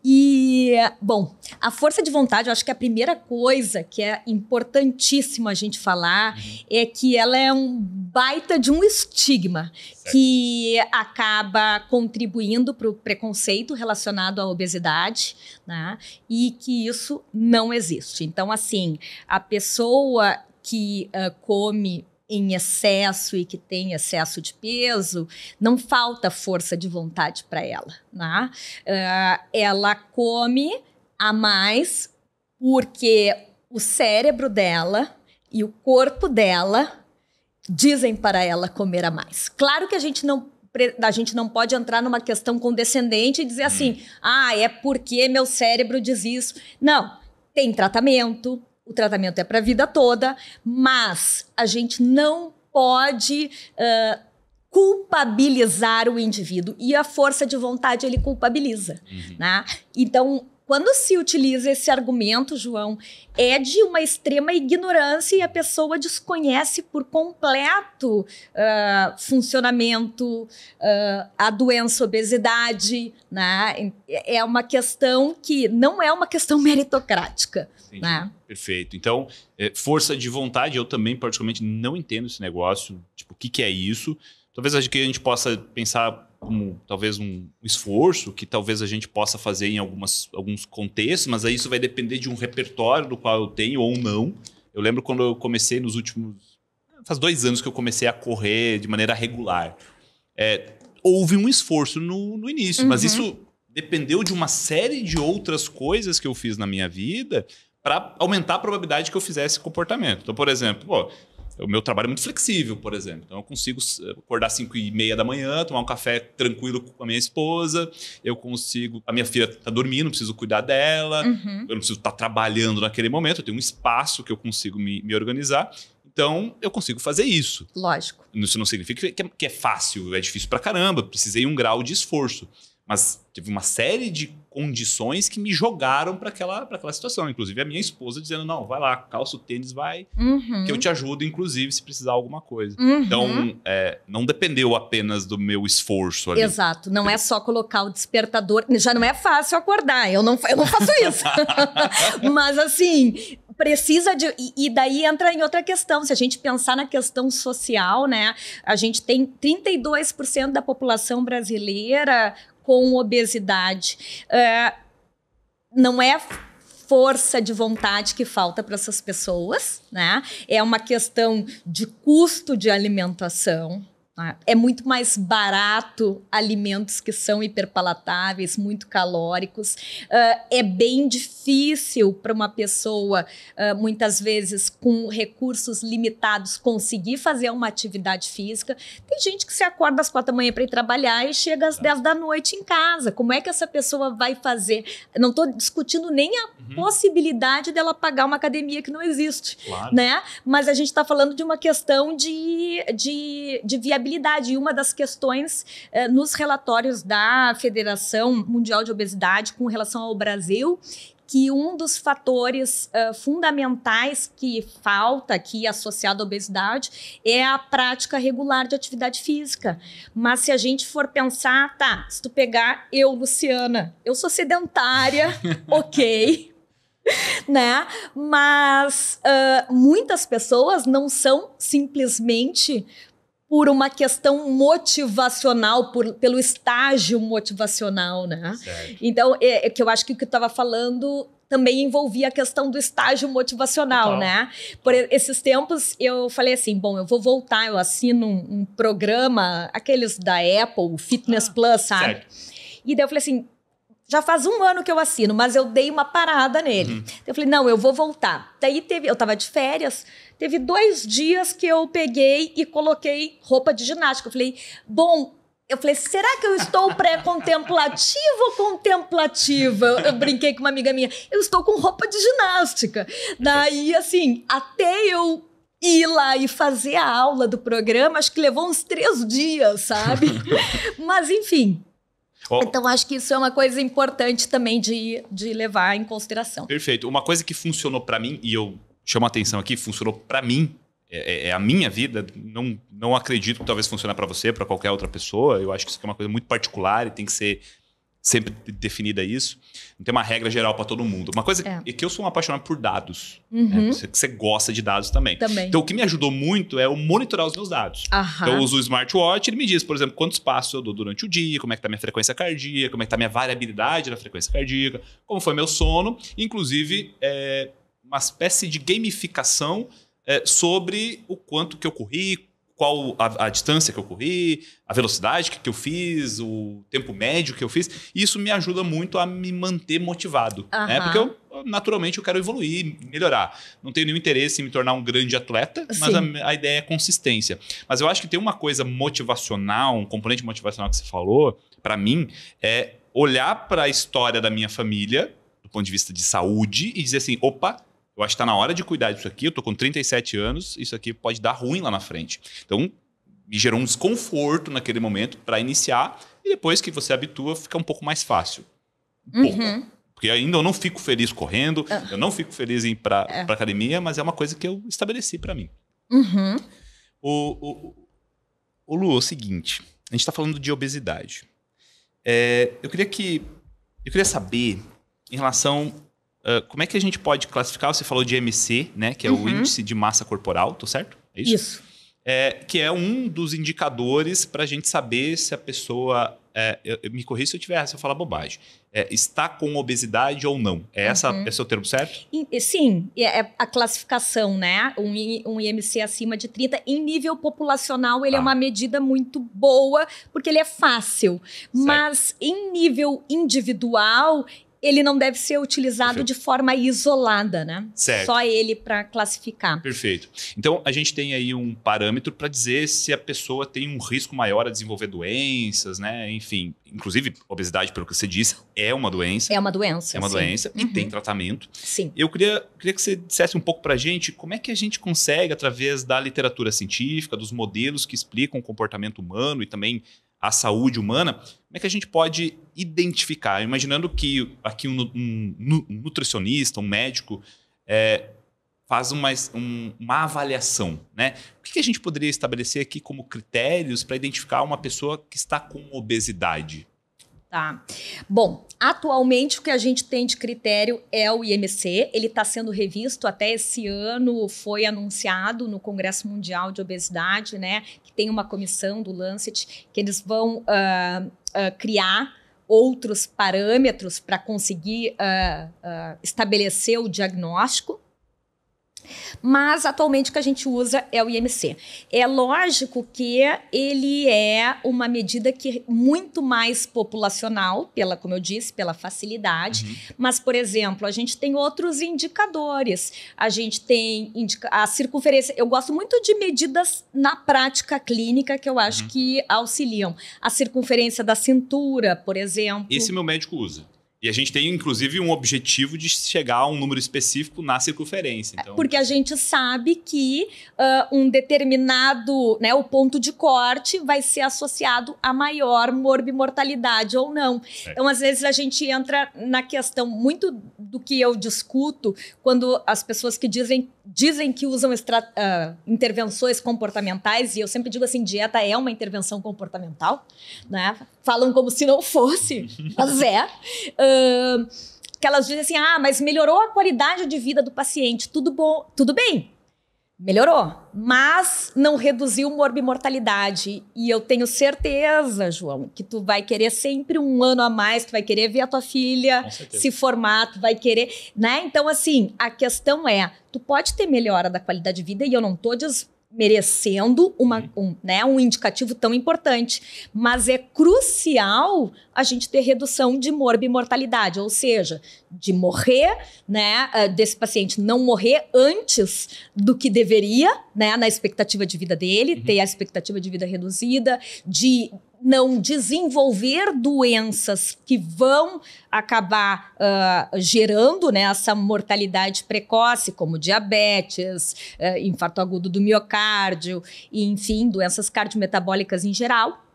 E, bom, a força de vontade, eu acho que a primeira coisa que é importantíssimo a gente falar é que ela é um baita de um estigma que acaba contribuindo para o preconceito relacionado à obesidade, né? E que isso não existe. Então, assim, a pessoa que come em excesso e que tem excesso de peso, não falta força de vontade para ela, né? Ela come a mais porque o cérebro dela e o corpo dela dizem para ela comer a mais. Claro que a gente não pode entrar numa questão condescendente e dizer assim, é porque meu cérebro diz isso. Não, tem tratamento. O tratamento é para a vida toda, mas a gente não pode culpabilizar o indivíduo. E a força de vontade ele culpabiliza. Né? Então, quando se utiliza esse argumento, João, é de uma extrema ignorância e a pessoa desconhece por completo funcionamento, a doença, obesidade, né? É uma questão que não é uma questão meritocrática. Entendi. Né? Perfeito. Então, força de vontade, eu também particularmente não entendo esse negócio. Tipo, o que é isso? Talvez a gente possa pensar como talvez um esforço que talvez a gente possa fazer em alguns contextos, mas aí isso vai depender de um repertório do qual eu tenho ou não. Eu lembro quando eu comecei faz 2 anos que eu comecei a correr de maneira regular. Houve um esforço no início, mas isso dependeu de uma série de outras coisas que eu fiz na minha vida para aumentar a probabilidade que eu fizesse esse comportamento. Então, por exemplo, o meu trabalho é muito flexível, por exemplo. Então, eu consigo acordar às 5h30 da manhã, tomar um café tranquilo com a minha esposa. Eu consigo... A minha filha está dormindo, não preciso cuidar dela. Eu não preciso estar trabalhando naquele momento. Eu tenho um espaço que eu consigo me organizar. Então, eu consigo fazer isso. Lógico. Isso não significa que é fácil, é difícil pra caramba. Precisei um grau de esforço. Mas teve uma série de condições que me jogaram para aquela situação. Inclusive a minha esposa dizendo, não, vai lá, calça o tênis, vai, que eu te ajudo, inclusive, se precisar alguma coisa. Então, não dependeu apenas do meu esforço ali. Exato, não é só colocar o despertador, já não é fácil acordar, eu não faço isso. Mas assim, precisa de... E daí entra em outra questão, se a gente pensar na questão social, né? A gente tem 32% da população brasileira com obesidade. Não é força de vontade que falta para essas pessoas, né? É uma questão de custo de alimentação. É muito mais barato alimentos que são hiperpalatáveis, muito calóricos. É bem difícil para uma pessoa, muitas vezes, com recursos limitados, conseguir fazer uma atividade física. Tem gente que se acorda às 4 da manhã para ir trabalhar e chega às 10 da noite em casa. Como é que essa pessoa vai fazer? Não estou discutindo nem a possibilidade dela pagar uma academia que não existe, né? Mas a gente está falando de uma questão de viabilidade. E uma das questões nos relatórios da Federação Mundial de Obesidade com relação ao Brasil, que um dos fatores fundamentais que falta aqui associado à obesidade é a prática regular de atividade física. Mas se a gente for pensar, se tu pegar eu, Luciana, eu sou sedentária, ok, né? Mas muitas pessoas não são simplesmente por uma questão motivacional, pelo estágio motivacional, né? Certo. Então, que eu acho que o que eu estava falando também envolvia a questão do estágio motivacional, né? Por esses tempos, eu falei assim, bom, eu vou voltar, eu assino um programa, aqueles da Apple, Fitness Plus, sabe? Certo. E daí eu falei assim, já faz 1 ano que eu assino, mas eu dei uma parada nele. Eu falei, não, eu vou voltar. Daí eu estava de férias, teve 2 dias que eu peguei e coloquei roupa de ginástica. Eu falei, será que eu estou pré-contemplativa ou contemplativa? Eu brinquei com uma amiga minha, eu estou com roupa de ginástica. Daí, assim, até eu ir lá e fazer a aula do programa, acho que levou uns 3 dias, sabe? Mas, enfim... Então, acho que isso é uma coisa importante também de levar em consideração. Perfeito. Uma coisa que funcionou para mim, e eu chamo a atenção aqui, funcionou para mim, é a minha vida, não acredito que talvez funcione para você, para qualquer outra pessoa. Eu acho que isso é uma coisa muito particular e tem que ser sempre definida isso. Não tem uma regra geral para todo mundo. Uma coisa é que eu sou um apaixonado por dados. Né? Você gosta de dados também. Então, o que me ajudou muito é eu monitorar os meus dados. Então, eu uso o smartwatch, ele me diz, por exemplo, quantos passos eu dou durante o dia, como é que tá a minha frequência cardíaca, como é que tá a minha variabilidade da frequência cardíaca, como foi meu sono, inclusive uma espécie de gamificação sobre o quanto que eu corri, qual a distância que eu corri, a velocidade que eu fiz, o tempo médio que eu fiz. Isso me ajuda muito a me manter motivado. Né? Porque eu, naturalmente, eu quero evoluir, melhorar. Não tenho nenhum interesse em me tornar um grande atleta, mas a ideia é consistência. Mas eu acho que tem uma coisa motivacional, um componente motivacional que você falou, para mim, é olhar para a história da minha família, do ponto de vista de saúde, e dizer assim, opa, eu acho que está na hora de cuidar disso aqui. Eu estou com 37 anos, isso aqui pode dar ruim lá na frente. Então, me gerou um desconforto naquele momento para iniciar. E depois que você habitua, fica um pouco mais fácil. Pouco. Porque ainda eu não fico feliz correndo, eu não fico feliz em ir para academia, mas é uma coisa que eu estabeleci para mim. O Lu, é o seguinte, a gente está falando de obesidade. Eu queria saber, em relação... como é que a gente pode classificar? Você falou de IMC, né? Que é o índice de massa corporal, tô certo? É isso? Isso. Que é um dos indicadores para a gente saber se a pessoa... me corrija se eu tiver, se eu falar bobagem. Está com obesidade ou não? Esse é o termo certo? Sim, é a classificação, né? Um IMC acima de 30. Em nível populacional, ele é uma medida muito boa, porque ele é fácil. Certo. Mas em nível individual... ele não deve ser utilizado de forma isolada, né? Certo. Só ele para classificar. Perfeito. Então, a gente tem aí um parâmetro para dizer se a pessoa tem um risco maior a desenvolver doenças, né? Enfim, inclusive, obesidade, pelo que você disse, é uma doença. É uma doença, É uma doença e tem tratamento. Sim. Eu queria que você dissesse um pouco para a gente como é que a gente consegue, através da literatura científica, dos modelos que explicam o comportamento humano e também à saúde humana, como é que a gente pode identificar? Imaginando que aqui um nutricionista, um médico, faz uma avaliação, né? O que a gente poderia estabelecer aqui como critérios para identificar uma pessoa que está com obesidade? Tá. Bom, atualmente o que a gente tem de critério é o IMC. Ele está sendo revisto até esse ano, foi anunciado no Congresso Mundial de Obesidade, né? Que tem uma comissão do Lancet que eles vão criar outros parâmetros para conseguir estabelecer o diagnóstico. Mas, atualmente, o que a gente usa é o IMC. É lógico que ele é uma medida que é muito mais populacional, como eu disse, pela facilidade. Mas, por exemplo, a gente tem outros indicadores. A gente tem a circunferência. Eu gosto muito de medidas na prática clínica que eu acho que auxiliam. A circunferência da cintura, por exemplo. Esse meu médico usa. E a gente tem, inclusive, um objetivo de chegar a um número específico na circunferência. Então... Porque a gente sabe que um determinado, né, o ponto de corte vai ser associado a maior morbimortalidade ou não. Então, às vezes, a gente entra na questão muito do que eu discuto quando as pessoas que dizem que usam intervenções comportamentais, e eu sempre digo assim, dieta é uma intervenção comportamental, né? Falam como se não fosse, mas que elas dizem assim, mas melhorou a qualidade de vida do paciente, tudo bom, tudo bem, melhorou, mas não reduziu morbimortalidade. E eu tenho certeza, João, que tu vai querer sempre um ano a mais, tu vai querer ver a tua filha se formar, tu vai querer, né? Então, assim, a questão tu pode ter melhora da qualidade de vida, e eu não tô desmerecendo um indicativo tão importante, mas é crucial a gente ter redução de morbimortalidade, ou seja, de morrer, né, desse paciente não morrer antes do que deveria, né, na expectativa de vida dele, ter a expectativa de vida reduzida, de não desenvolver doenças que vão acabar gerando, né, essa mortalidade precoce, como diabetes, infarto agudo do miocárdio, e, enfim, doenças cardiometabólicas em geral.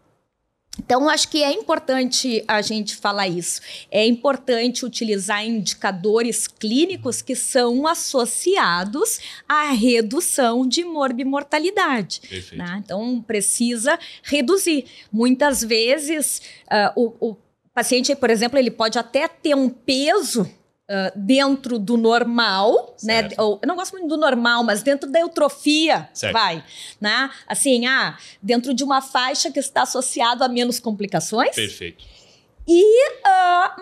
Então, acho que é importante a gente falar isso. É importante utilizar indicadores clínicos que são associados à redução de morbimortalidade. Né? Então, precisa reduzir. Muitas vezes, o paciente, por exemplo, ele pode até ter um peso dentro do normal, né? Eu não gosto muito do normal, mas dentro da eutrofia, né? Assim, dentro de uma faixa que está associado a menos complicações. Perfeito.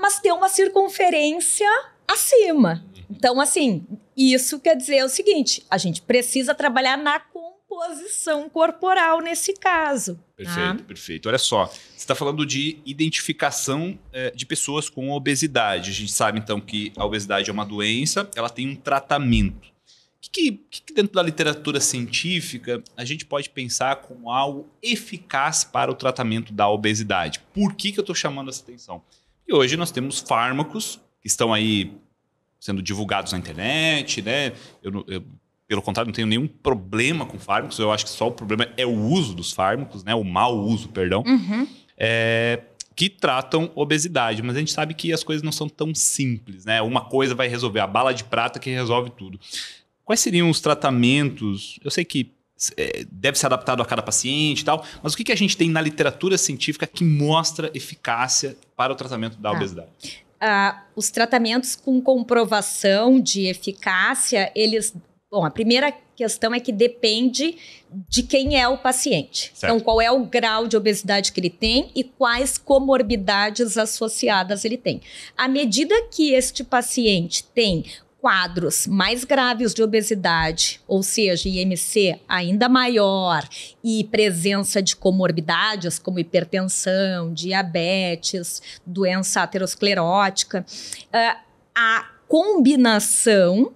Mas ter uma circunferência acima. Então, assim, isso quer dizer o seguinte, a gente precisa trabalhar na composição corporal nesse caso. Perfeito, perfeito. Olha só, você está falando de identificação de pessoas com obesidade. A gente sabe, então, que a obesidade é uma doença, ela tem um tratamento. O que dentro da literatura científica a gente pode pensar como algo eficaz para o tratamento da obesidade? Por que eu estou chamando essa atenção? E hoje nós temos fármacos que estão aí sendo divulgados na internet, né? Pelo contrário, não tenho nenhum problema com fármacos. Eu acho que só o problema é o uso dos fármacos, né? O mau uso, perdão. Que tratam obesidade. Mas a gente sabe que as coisas não são tão simples, né? Uma coisa vai resolver, a bala de prata que resolve tudo. Quais seriam os tratamentos? Eu sei que deve ser adaptado a cada paciente e tal, mas o que a gente tem na literatura científica que mostra eficácia para o tratamento da obesidade? Os tratamentos com comprovação de eficácia, Bom, a primeira questão é que depende de quem é o paciente. Então, qual é o grau de obesidade que ele tem e quais comorbidades associadas ele tem. À medida que este paciente tem quadros mais graves de obesidade, ou seja, IMC ainda maior e presença de comorbidades como hipertensão, diabetes, doença aterosclerótica, a combinação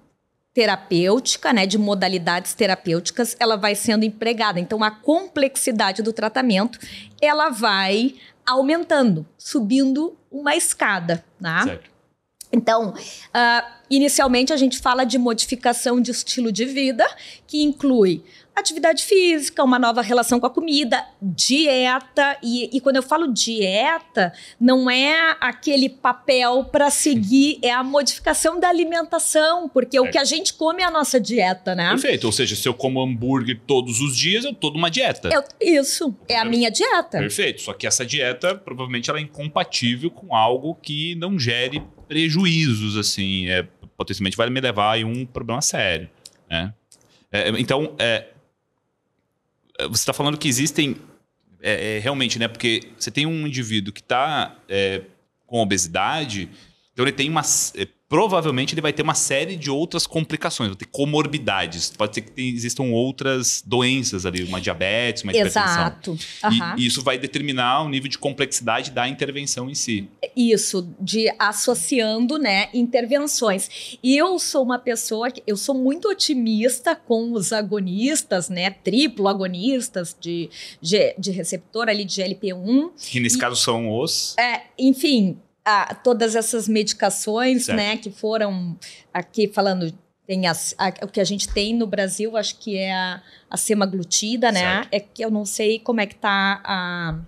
terapêutica, né, de modalidades terapêuticas, ela vai sendo empregada. Então, a complexidade do tratamento, ela vai aumentando, subindo uma escada, né? Certo. Então, inicialmente a gente fala de modificação de estilo de vida, que inclui atividade física, uma nova relação com a comida, dieta. E quando eu falo dieta, não é aquele papel para seguir, é a modificação da alimentação, porque o que a gente come é a nossa dieta, né? Perfeito. Ou seja, se eu como hambúrguer todos os dias, eu tô numa dieta. Isso, é a minha dieta. Perfeito. Só que essa dieta, provavelmente, ela é incompatível com algo que não gere prejuízos, assim. Potencialmente vai me levar a um problema sério, né? Então, você está falando que existem realmente, né? Porque você tem um indivíduo que está com obesidade, então ele tem provavelmente ele vai ter uma série de outras complicações, vai ter comorbidades. Pode ser que existam outras doenças ali, uma diabetes, uma hipertensão. Exato. E isso vai determinar o nível de complexidade da intervenção em si. Isso, de associando, né, intervenções. E eu sou uma pessoa eu sou muito otimista com os agonistas, né, triplo agonistas de receptor ali de GLP-1. Que nesse caso são os... Enfim, todas essas medicações, certo, né, que foram aqui falando, tem o que a gente tem no Brasil, acho que é a semaglutida, né? Certo. É que eu não sei como é que tá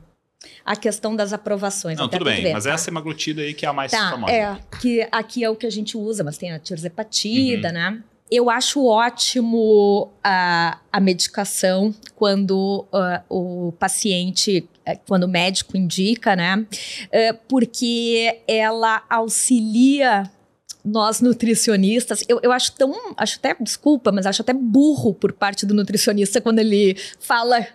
a questão das aprovações. Não, tudo bem, mas é a semaglutida aí que é a mais famosa. Que aqui é o que a gente usa, mas tem a tirzepatida, né? Eu acho ótimo a medicação quando o paciente, quando o médico indica, né? Porque ela auxilia nós nutricionistas. Eu acho até, desculpa, mas acho até burro por parte do nutricionista quando ele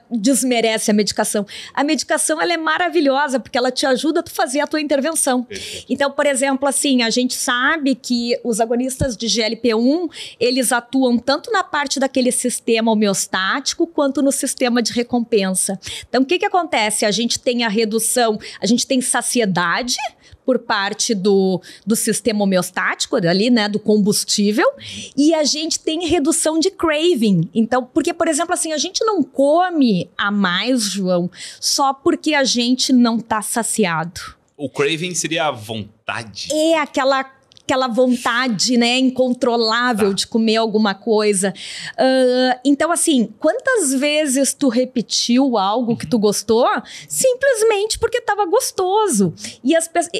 desmerece a medicação. A medicação, ela é maravilhosa porque ela te ajuda a fazer a tua intervenção. Perfeito. Então, por exemplo, assim, a gente sabe que os agonistas de GLP-1, eles atuam tanto na parte daquele sistema homeostático quanto no sistema de recompensa. Então, o que acontece? A gente tem a redução, a gente tem saciedade por parte do sistema homeostático ali, né, do combustível, e a gente tem redução de craving. Então, porque, por exemplo, assim, a gente não come a mais, João, só porque a gente não tá saciado. O craving seria a vontade? É aquela vontade, né, incontrolável de comer alguma coisa. Então, assim, quantas vezes tu repetiu algo que tu gostou simplesmente porque estava gostoso?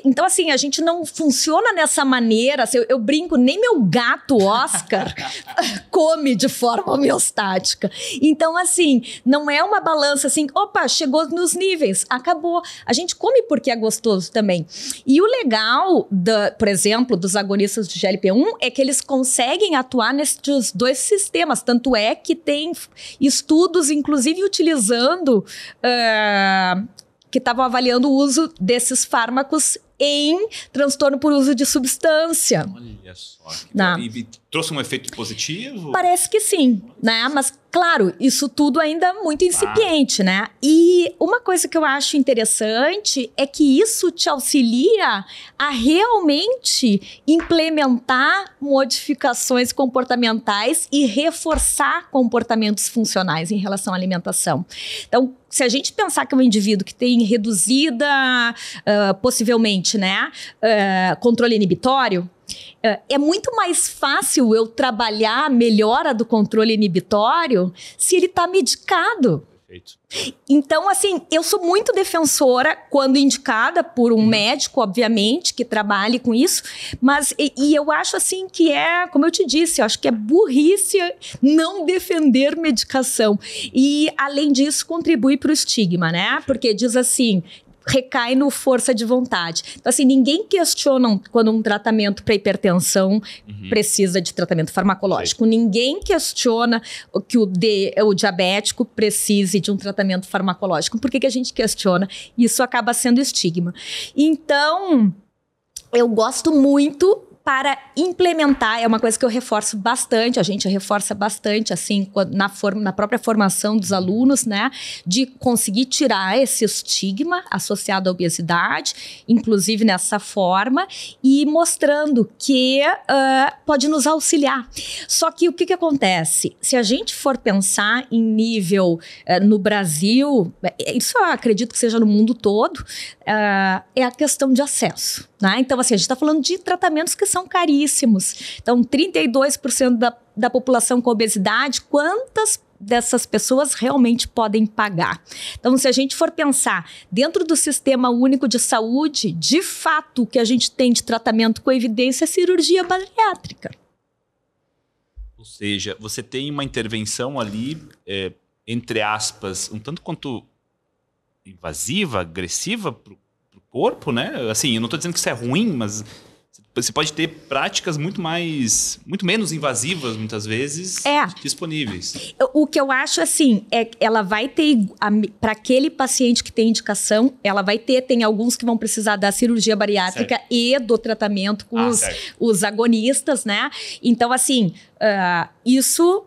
Então, assim, a gente não funciona nessa maneira. Assim, eu brinco, nem meu gato Oscar come de forma homeostática. Então, assim, não é uma balança assim, opa, chegou nos níveis, acabou. A gente come porque é gostoso também. E o legal, por exemplo, dos agonistas de GLP-1 é que eles conseguem atuar nesses dois sistemas. Tanto é que tem estudos, inclusive utilizando, que estavam avaliando o uso desses fármacos em transtorno por uso de substância. Olha só. E trouxe um efeito positivo? Parece que sim, né? Mas, claro, isso tudo ainda muito incipiente, né? E uma coisa que eu acho interessante é que isso te auxilia a realmente implementar modificações comportamentais e reforçar comportamentos funcionais em relação à alimentação. Então, se a gente pensar que é um indivíduo que tem reduzida, possivelmente, né, controle inibitório, é muito mais fácil eu trabalhar a melhora do controle inibitório se ele está medicado. Perfeito. Então, assim, eu sou muito defensora quando indicada por um médico, obviamente, que trabalhe com isso, mas e eu acho assim que como eu te disse, eu acho que é burrice não defender medicação. E, além disso, contribui para o estigma, né? Porque diz assim, recai no força de vontade. Então, assim, ninguém questiona quando um tratamento para hipertensão precisa de tratamento farmacológico. Ninguém questiona que o diabético precise de um tratamento farmacológico. Por que a gente questiona? Isso acaba sendo estigma. Então, eu gosto muito para implementar, é uma coisa que eu reforço bastante, a gente reforça bastante, assim, na própria formação dos alunos, né, de conseguir tirar esse estigma associado à obesidade, inclusive nessa forma, e mostrando que pode nos auxiliar. Só que o que acontece? Se a gente for pensar em nível no Brasil, isso eu acredito que seja no mundo todo, é a questão de acesso, né? Então, assim, a gente está falando de tratamentos que são caríssimos. Então, 32% da população com obesidade, quantas dessas pessoas realmente podem pagar. Então, se a gente for pensar dentro do Sistema Único de Saúde, de fato, o que a gente tem de tratamento com evidência é cirurgia bariátrica. Ou seja, você tem uma intervenção ali, entre aspas, um tanto quanto invasiva, agressiva para o corpo, né? Assim, eu não estou dizendo que isso é ruim, mas você pode ter práticas muito menos invasivas, muitas vezes, disponíveis. O que eu acho, assim, é que ela vai ter, para aquele paciente que tem indicação, ela vai ter, tem alguns que vão precisar da cirurgia bariátrica e do tratamento com os agonistas, né? Então, assim, isso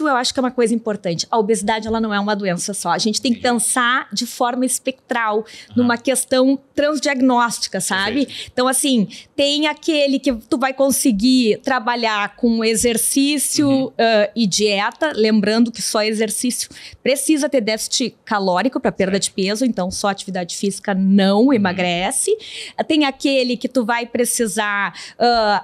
eu acho que é uma coisa importante. A obesidade, ela não é uma doença só. A gente tem que pensar de forma espectral, numa questão transdiagnóstica, sabe? Então, assim, tem aquele que tu vai conseguir trabalhar com exercício e dieta, lembrando que só exercício precisa ter déficit calórico para perda de peso, então só atividade física não emagrece. Tem aquele que tu vai precisar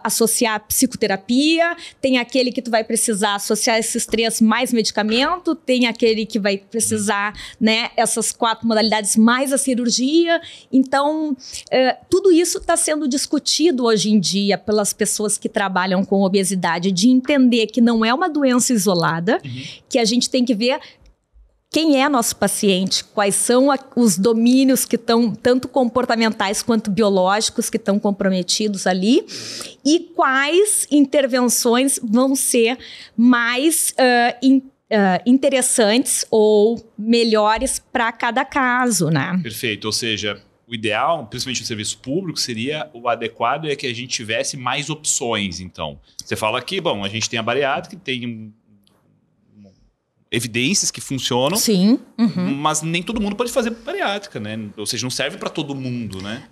associar psicoterapia, tem aquele que tu vai precisar associar esses 3 mais medicamento, tem aquele que vai precisar, né, essas 4 modalidades mais a cirurgia. Então, tudo isso está sendo discutido hoje em dia pelas pessoas que trabalham com obesidade, de entender que não é uma doença isolada, que a gente tem que ver quem é nosso paciente, quais são os domínios que estão, tanto comportamentais quanto biológicos, que estão comprometidos ali, e quais intervenções vão ser mais interessantes ou melhores para cada caso, né? Perfeito, ou seja, o ideal, principalmente no serviço público, seria o adequado é que a gente tivesse mais opções, então. Você fala aqui, bom, a gente tem a bariátrica, tem evidências que funcionam, mas nem todo mundo pode fazer bariátrica, né? Ou seja, não serve para todo mundo, né?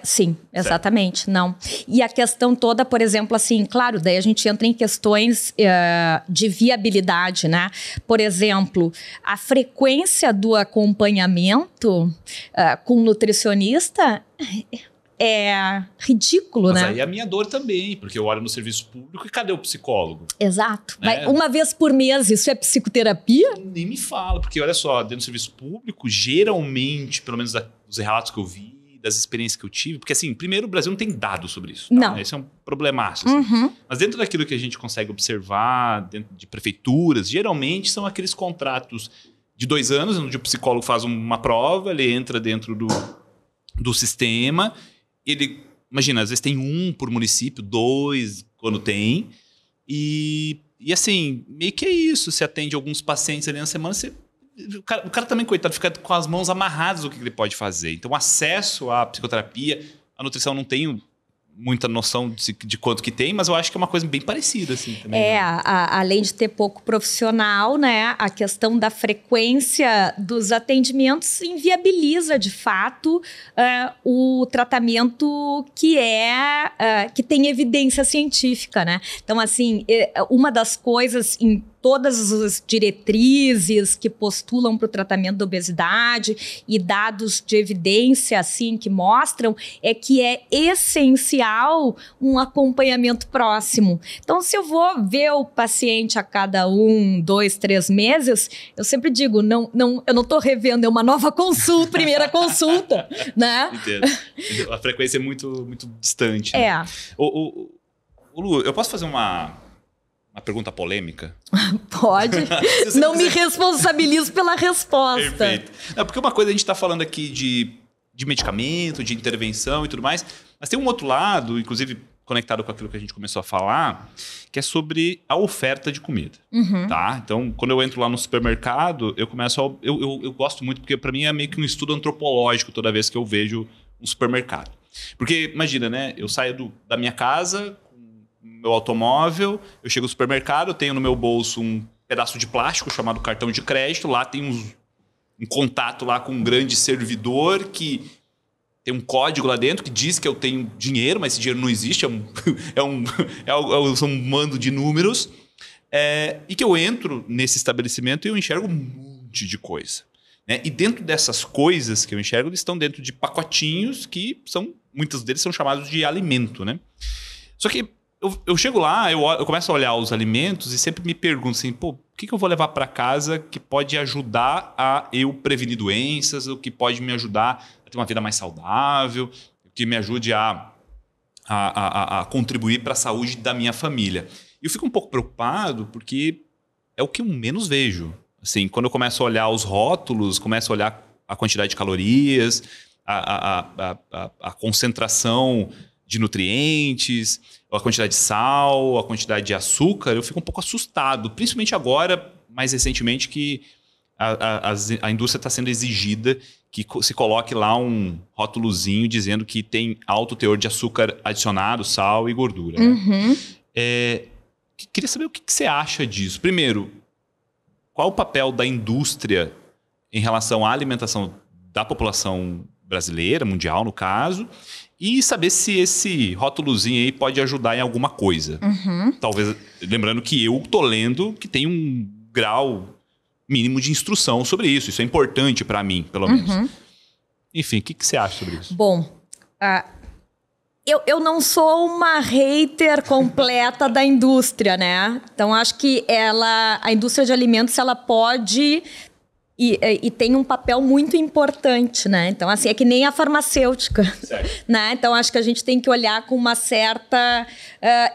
Sim, exatamente, não. E a questão toda, por exemplo, assim, claro, daí a gente entra em questões de viabilidade, né? Por exemplo, a frequência do acompanhamento com nutricionista é ridículo, mas né? Mas aí é a minha dor também, porque eu olho no serviço público e cadê o psicólogo? Exato. Né? Uma vez por mês, isso é psicoterapia? Nem me fala, porque olha só, dentro do serviço público, geralmente, pelo menos dos relatos que eu vi, das experiências que eu tive, porque assim, primeiro o Brasil não tem dados sobre isso. Tá? Não. Esse é um problemaço. Assim. Mas dentro daquilo que a gente consegue observar, dentro de prefeituras, geralmente são aqueles contratos de 2 anos, onde o psicólogo faz uma prova, ele entra dentro do sistema. Ele, imagina, às vezes tem 1 por município, 2 quando tem. E assim, meio que é isso. Você atende alguns pacientes ali na semana, o cara também, coitado, fica com as mãos amarradas do que ele pode fazer. Então, acesso à psicoterapia, à nutrição, não tenho muita noção de quanto que tem, mas eu acho que é uma coisa bem parecida, assim, também. Além de ter pouco profissional, né, a questão da frequência dos atendimentos inviabiliza, de fato, o tratamento que tem evidência científica, né? Então, assim, uma das coisas em todas as diretrizes que postulam para o tratamento da obesidade e dados de evidência, assim, que mostram, é que é essencial um acompanhamento próximo. Então, se eu vou ver o paciente a cada 1, 2, 3 meses, eu sempre digo, eu não estou revendo, é uma nova consulta, primeira consulta, né? Entendo. A frequência é muito, muito distante. Né? Lu, eu posso fazer uma pergunta polêmica? Pode. Não me responsabilizo pela resposta. Perfeito. Não, porque uma coisa a gente está falando aqui de medicamento, de intervenção e tudo mais, mas tem um outro lado, inclusive conectado com aquilo que a gente começou a falar, que é sobre a oferta de comida. Tá? Então, quando eu entro lá no supermercado, eu começo eu gosto muito, porque para mim é meio que um estudo antropológico toda vez que eu vejo um supermercado. Porque, imagina, né? Eu saio da minha casa meu automóvel, eu chego no supermercado, eu tenho no meu bolso um pedaço de plástico chamado cartão de crédito, lá tem um contato lá com um grande servidor que tem um código lá dentro que diz que eu tenho dinheiro, mas esse dinheiro não existe, é um mando de números, e que eu entro nesse estabelecimento e eu enxergo um monte de coisa. Né? E dentro dessas coisas que eu enxergo, eles estão dentro de pacotinhos que muitos deles são chamados de alimento, né? Só que eu chego lá, eu começo a olhar os alimentos e sempre me pergunto assim, pô, o que eu vou levar para casa que pode ajudar a eu prevenir doenças, o que pode me ajudar a ter uma vida mais saudável, que me ajude a contribuir para a saúde da minha família. E eu fico um pouco preocupado porque é o que eu menos vejo. Assim, quando eu começo a olhar os rótulos, começo a olhar a quantidade de calorias, a concentração de nutrientes, a quantidade de sal, a quantidade de açúcar, eu fico um pouco assustado. Principalmente agora, mais recentemente, que a indústria está sendo exigida que se coloque lá um rótulozinho dizendo que tem alto teor de açúcar adicionado, sal e gordura. Uhum. Né? Queria saber o que você acha disso. Primeiro, qual o papel da indústria em relação à alimentação da população brasileira, mundial no caso, e saber se esse rótulozinho aí pode ajudar em alguma coisa. Uhum. Talvez, lembrando que eu tô lendo que tem um grau mínimo de instrução sobre isso. Isso é importante para mim, pelo menos. Uhum. Enfim, o que você acha sobre isso? Bom, eu não sou uma hater completa da indústria, né? Então, acho que a indústria de alimentos, ela pode e tem um papel muito importante, né? Então, assim, é que nem a farmacêutica, certo. Né? Então, acho que a gente tem que olhar com uma certa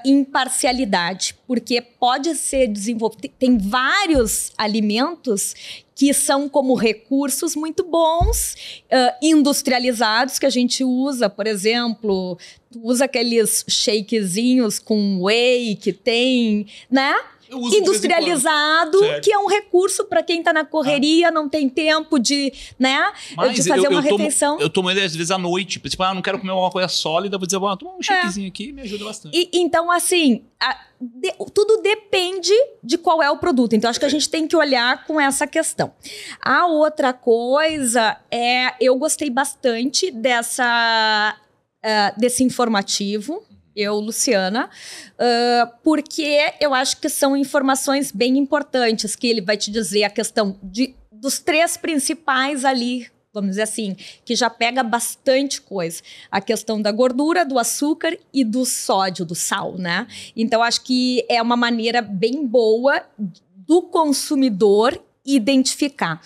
imparcialidade, porque pode ser desenvolvido... Tem vários alimentos que são como recursos muito bons, industrializados, que a gente usa, por exemplo, usa aqueles shakezinhos com whey que tem, né? Industrializado, que é um recurso para quem está na correria, não tem tempo de, né, de fazer uma refeição. Eu tomo ele às vezes à noite, tipo, não quero comer uma coisa sólida, vou dizer, toma um shakezinho aqui, me ajuda bastante. Então, assim, tudo depende de qual é o produto. Então, acho que a gente tem que olhar com essa questão. A outra coisa eu gostei bastante desse informativo. Luciana, porque eu acho que são informações bem importantes, que ele vai te dizer a questão dos 3 principais ali, vamos dizer assim, que já pega bastante coisa. A questão da gordura, do açúcar e do sódio, do sal, né? Então, acho que é uma maneira bem boa do consumidor identificar.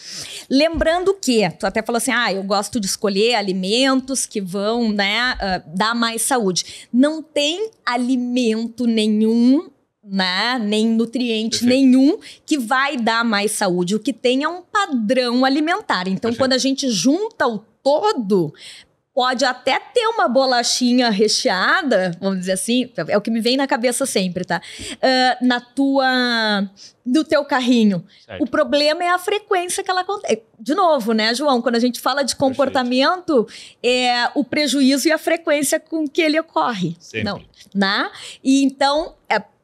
Lembrando que, tu até falou assim, eu gosto de escolher alimentos que vão, né, dar mais saúde. Não tem alimento nenhum, né, nem nutriente nenhum que vai dar mais saúde. O que tem é um padrão alimentar. Então, quando a gente junta o todo... Pode até ter uma bolachinha recheada, vamos dizer assim, é o que me vem na cabeça sempre, tá? No teu carrinho. Certo. O problema é a frequência que ela acontece. De novo, né, João? Quando a gente fala de comportamento, é o prejuízo e a frequência com que ele ocorre. Sempre. Não, né? E então,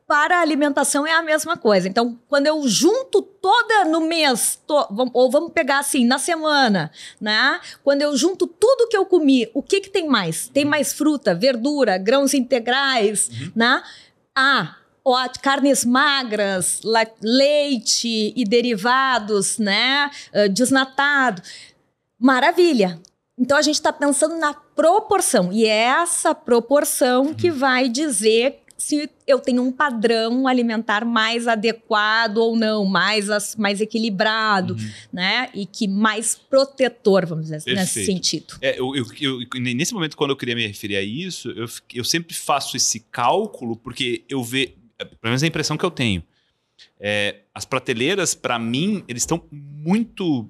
para a alimentação é a mesma coisa. Então, quando eu junto toda no mês, ou vamos pegar assim, na semana, né? Quando eu junto tudo que eu comi, o que tem mais? Tem mais fruta, verdura, grãos integrais, né? Carnes magras, leite e derivados, né? Desnatado. Maravilha! Então, a gente está pensando na proporção. E é essa proporção que vai dizer se eu tenho um padrão alimentar mais adequado ou não, mais equilibrado, né? E que mais protetor, vamos dizer, perfeito, nesse sentido. Nesse momento, quando eu queria me referir a isso, eu sempre faço esse cálculo, porque eu vejo, pelo menos a impressão que eu tenho, as prateleiras, para mim, eles estão muito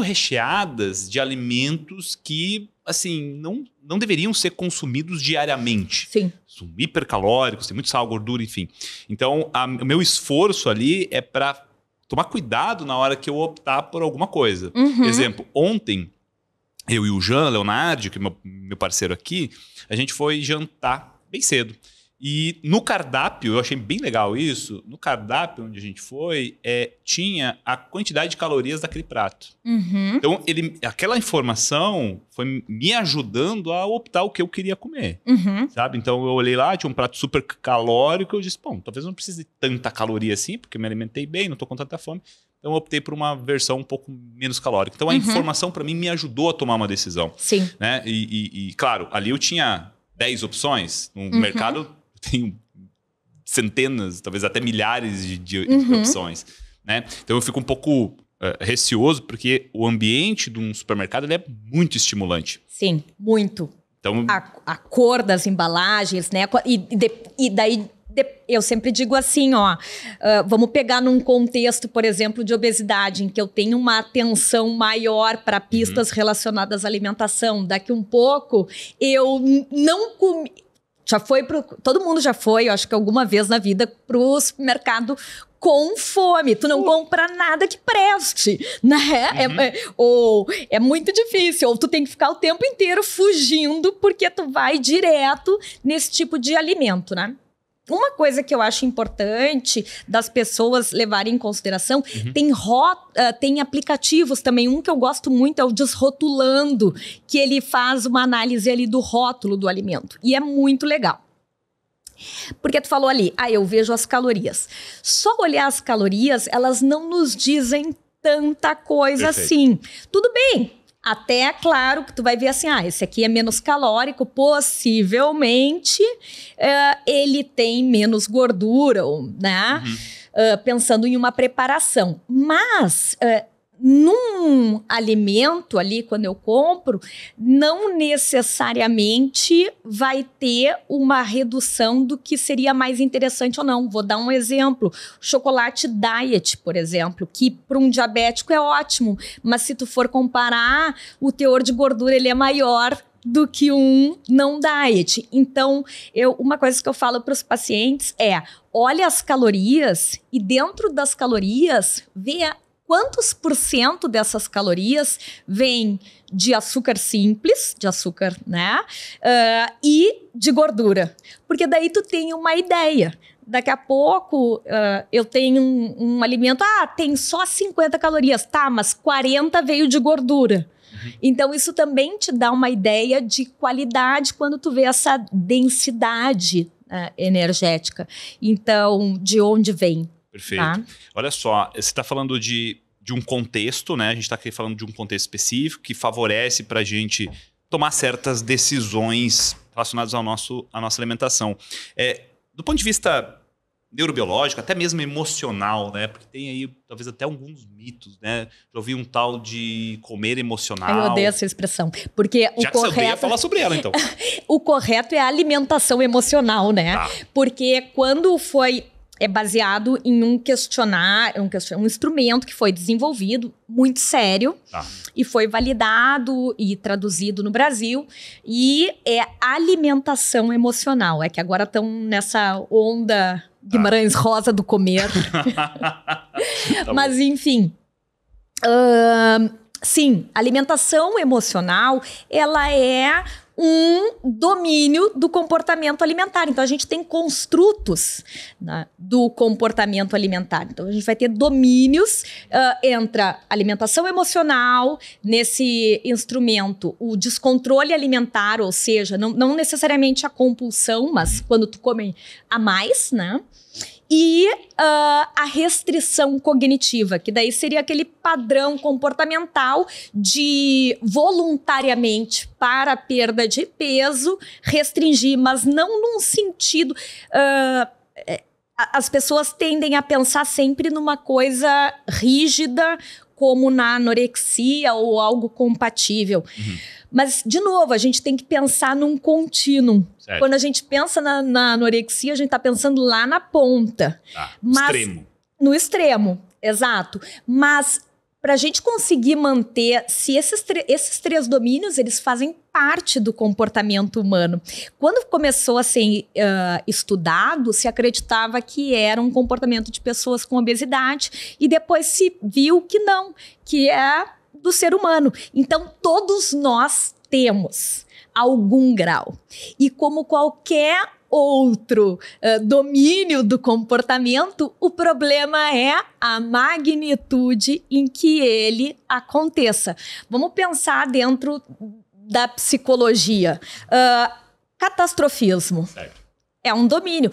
recheadas de alimentos que, assim, não deveriam ser consumidos diariamente. Sim. São hipercalóricos, tem muito sal, gordura, enfim. Então, o meu esforço ali é para tomar cuidado na hora que eu optar por alguma coisa. Exemplo, ontem, eu e o Jean Leonardi, que é meu parceiro aqui, a gente foi jantar bem cedo. E no cardápio, eu achei bem legal isso, no cardápio onde a gente foi, tinha a quantidade de calorias daquele prato. Então, aquela informação foi me ajudando a optar o que eu queria comer, sabe? Então, eu olhei lá, tinha um prato super calórico, eu disse, talvez não precise de tanta caloria assim, porque eu me alimentei bem, não estou com tanta fome. Então, eu optei por uma versão um pouco menos calórica. Então, a informação, para mim, me ajudou a tomar uma decisão. Sim. Né? E, claro, ali eu tinha 10 opções, no mercado... tenho centenas, talvez até milhares de opções, né? Então eu fico um pouco receoso, porque o ambiente de um supermercado ele é muito estimulante. Sim, muito. Então, A cor das embalagens, né? E daí eu sempre digo assim, ó, vamos pegar num contexto, por exemplo, de obesidade, em que eu tenho uma atenção maior para pistas relacionadas à alimentação. Daqui um pouco, eu não comi... Todo mundo já foi, eu acho que alguma vez na vida, pro supermercado com fome. Tu não compra nada que preste, né? Ou é muito difícil, ou tu tem que ficar o tempo inteiro fugindo porque tu vai direto nesse tipo de alimento, né? Uma coisa que eu acho importante das pessoas levarem em consideração, tem aplicativos também. Um que eu gosto muito é o Desrotulando, que ele faz uma análise ali do rótulo do alimento. E é muito legal. Porque tu falou ali, eu vejo as calorias. Só olhar as calorias, elas não nos dizem tanta coisa assim. Tudo bem. Até é claro que tu vai ver assim, esse aqui é menos calórico, possivelmente ele tem menos gordura, né? Pensando em uma preparação. Mas num alimento ali, quando eu compro, não necessariamente vai ter uma redução do que seria mais interessante ou não. Vou dar um exemplo. Chocolate diet, por exemplo, que para um diabético é ótimo, mas se tu for comparar, o teor de gordura ele é maior do que um não diet. Então, uma coisa que eu falo para os pacientes é, olha as calorias e dentro das calorias, vê quantos % dessas calorias vêm de açúcar simples, de açúcar, né? E de gordura. Porque daí tu tem uma ideia. Daqui a pouco eu tenho um alimento, tem só 50 calorias, tá, mas 40 veio de gordura. Então isso também te dá uma ideia de qualidade quando tu vê essa densidade energética. Então, de onde vem? Perfeito. Tá? Olha só, você está falando de um contexto, né? A gente está aqui falando de um contexto específico que favorece para a gente tomar certas decisões relacionadas à nossa alimentação. Do ponto de vista neurobiológico, até mesmo emocional, né? Porque tem aí talvez até alguns mitos, né? Já ouvi um tal de comer emocional. Eu odeio essa expressão, porque já que você odeia falar sobre ela, então. O correto é a alimentação emocional, né? Porque quando é baseado em um instrumento que foi desenvolvido muito sério e foi validado e traduzido no Brasil, e é alimentação emocional. É que agora estão nessa onda Guimarães Rosa do comer. Mas, enfim. Sim, alimentação emocional, ela é um domínio do comportamento alimentar. Então, a gente tem construtos, né, do comportamento alimentar. Então, a gente vai ter domínios entre a alimentação emocional, nesse instrumento, o descontrole alimentar, ou seja, não necessariamente a compulsão, mas quando tu come a mais, né? E a restrição cognitiva, que daí seria aquele padrão comportamental de voluntariamente, para a perda de peso, restringir, mas não num sentido... as pessoas tendem a pensar sempre numa coisa rígida, como na anorexia ou algo compatível. Mas, de novo, a gente tem que pensar num contínuo. Certo. Quando a gente pensa na anorexia, a gente está pensando lá na ponta. Extremo. No extremo, exato. Mas, para a gente conseguir manter, se esses 3 domínios, eles fazem parte do comportamento humano. Quando começou a ser estudado, se acreditava que era um comportamento de pessoas com obesidade, e depois se viu que não, que é do ser humano. Então, todos nós temos algum grau. E como qualquer outro domínio do comportamento, o problema é a magnitude em que ele aconteça. Vamos pensar dentro da psicologia. Catastrofismo. Certo. É um domínio.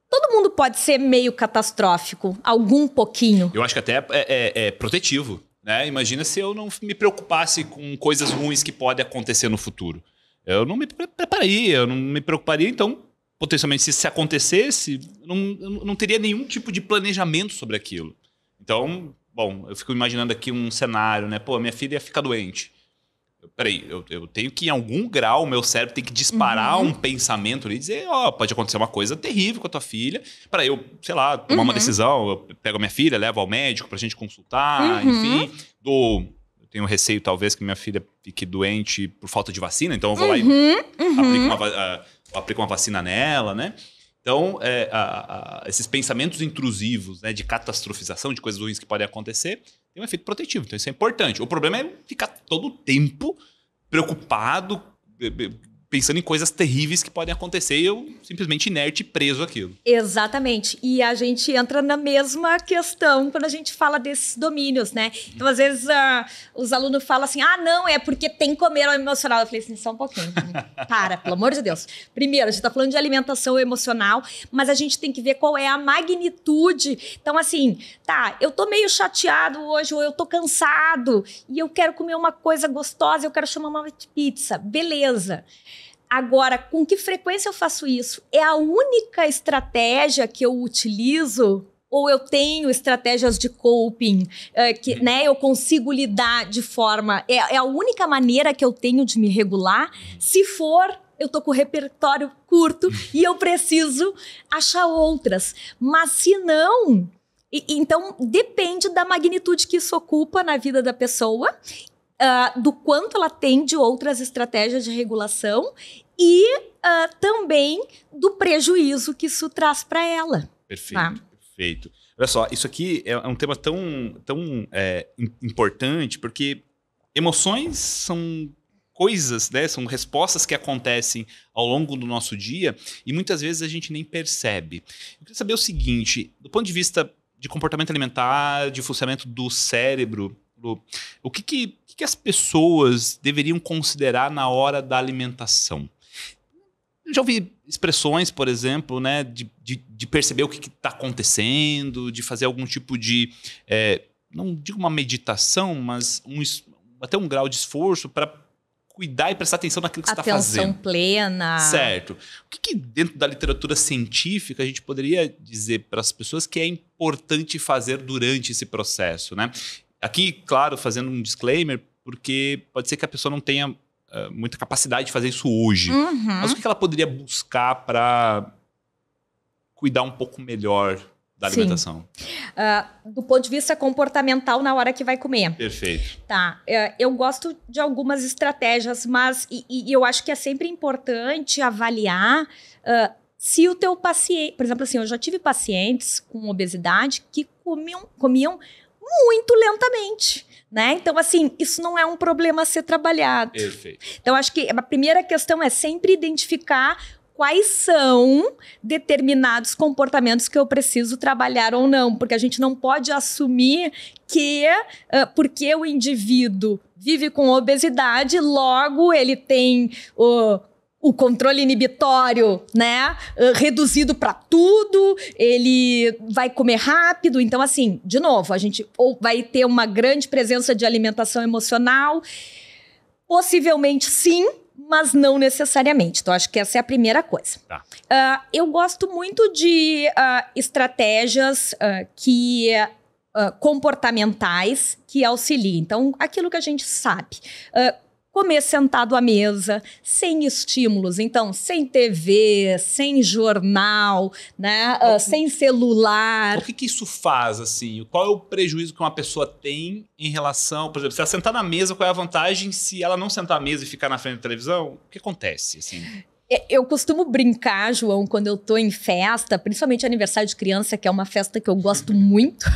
Todo mundo pode ser meio catastrófico, algum pouquinho. Eu acho que até é protetivo. Né? Imagina se eu não me preocupasse com coisas ruins que podem acontecer no futuro. Eu não me prepararia, eu não me preocuparia, então potencialmente, se acontecesse, eu não teria nenhum tipo de planejamento sobre aquilo. Então, bom, eu fico imaginando aqui um cenário, né? Pô, minha filha fica doente. Peraí, eu tenho que, em algum grau, o meu cérebro tem que disparar um pensamento ali e dizer, pode acontecer uma coisa terrível com a tua filha, para eu, sei lá, tomar uma decisão, eu pego a minha filha, levo ao médico pra gente consultar, enfim, eu tenho receio, talvez, que minha filha fique doente por falta de vacina, então eu vou lá e aplico uma vacina nela, né? Então, esses pensamentos intrusivos, né, de catastrofização, de coisas ruins que podem acontecer, tem um efeito protetivo. Então, isso é importante. O problema é ficar todo o tempo preocupado, pensando em coisas terríveis que podem acontecer e eu simplesmente inerte e preso àquilo. Exatamente. E a gente entra na mesma questão quando a gente fala desses domínios, né? Então, às vezes, os alunos falam assim, não, é porque tem que comer o emocional. Eu falei assim, só um pouquinho. Para, pelo amor de Deus. Primeiro, a gente está falando de alimentação emocional, mas a gente tem que ver qual é a magnitude. Então, assim, eu tô meio chateado hoje, ou eu tô cansado, e eu quero comer uma coisa gostosa, eu quero chamar uma pizza. Beleza. Agora, com que frequência eu faço isso? É a única estratégia que eu utilizo? Ou eu tenho estratégias de coping que né, eu consigo lidar de forma... É a única maneira que eu tenho de me regular? Se for, eu tô com o repertório curto e eu preciso achar outras. Mas se não... Então, depende da magnitude que isso ocupa na vida da pessoa, do quanto ela tem de outras estratégias de regulação e também do prejuízo que isso traz para ela. Perfeito, perfeito. Olha só, isso aqui é um tema tão importante, porque emoções são coisas, né? São respostas que acontecem ao longo do nosso dia e muitas vezes a gente nem percebe. Eu queria saber o seguinte, do ponto de vista de comportamento alimentar, de funcionamento do cérebro, o que as pessoas deveriam considerar na hora da alimentação? Eu já ouvi expressões, por exemplo, né, de perceber o que está acontecendo, de fazer algum tipo de, não digo uma meditação, mas até um grau de esforço para cuidar e prestar atenção naquilo que você está fazendo. Atenção plena. Certo. O que dentro da literatura científica a gente poderia dizer para as pessoas que é importante fazer durante esse processo, né? Aqui, claro, fazendo um disclaimer, porque pode ser que a pessoa não tenha muita capacidade de fazer isso hoje. Mas o que ela poderia buscar para cuidar um pouco melhor da alimentação? Do ponto de vista comportamental na hora que vai comer. Perfeito. Tá. Eu gosto de algumas estratégias, mas e eu acho que é sempre importante avaliar se o teu paciente... Por exemplo, assim, eu já tive pacientes com obesidade que comiam muito lentamente, né? Então, assim, isso não é um problema a ser trabalhado. Perfeito. Então, acho que a primeira questão é sempre identificar quais são determinados comportamentos que eu preciso trabalhar ou não, porque a gente não pode assumir que porque o indivíduo vive com obesidade, logo ele tem o controle inibitório, né, reduzido para tudo, ele vai comer rápido. Então, assim, de novo, a gente ou vai ter uma grande presença de alimentação emocional, possivelmente sim, mas não necessariamente. Então, acho que essa é a primeira coisa. Tá. Eu gosto muito de estratégias comportamentais que auxiliem. Então, aquilo que a gente sabe. Comer sentado à mesa, sem estímulos. Então, sem TV, sem jornal, né? Sem celular. O que isso faz, assim? Qual é o prejuízo que uma pessoa tem em relação... Por exemplo, se ela sentar na mesa, qual é a vantagem? Se ela não sentar à mesa e ficar na frente da televisão, o que acontece, assim? Eu costumo brincar, João, quando eu tô em festa, principalmente aniversário de criança, que é uma festa que eu gosto muito.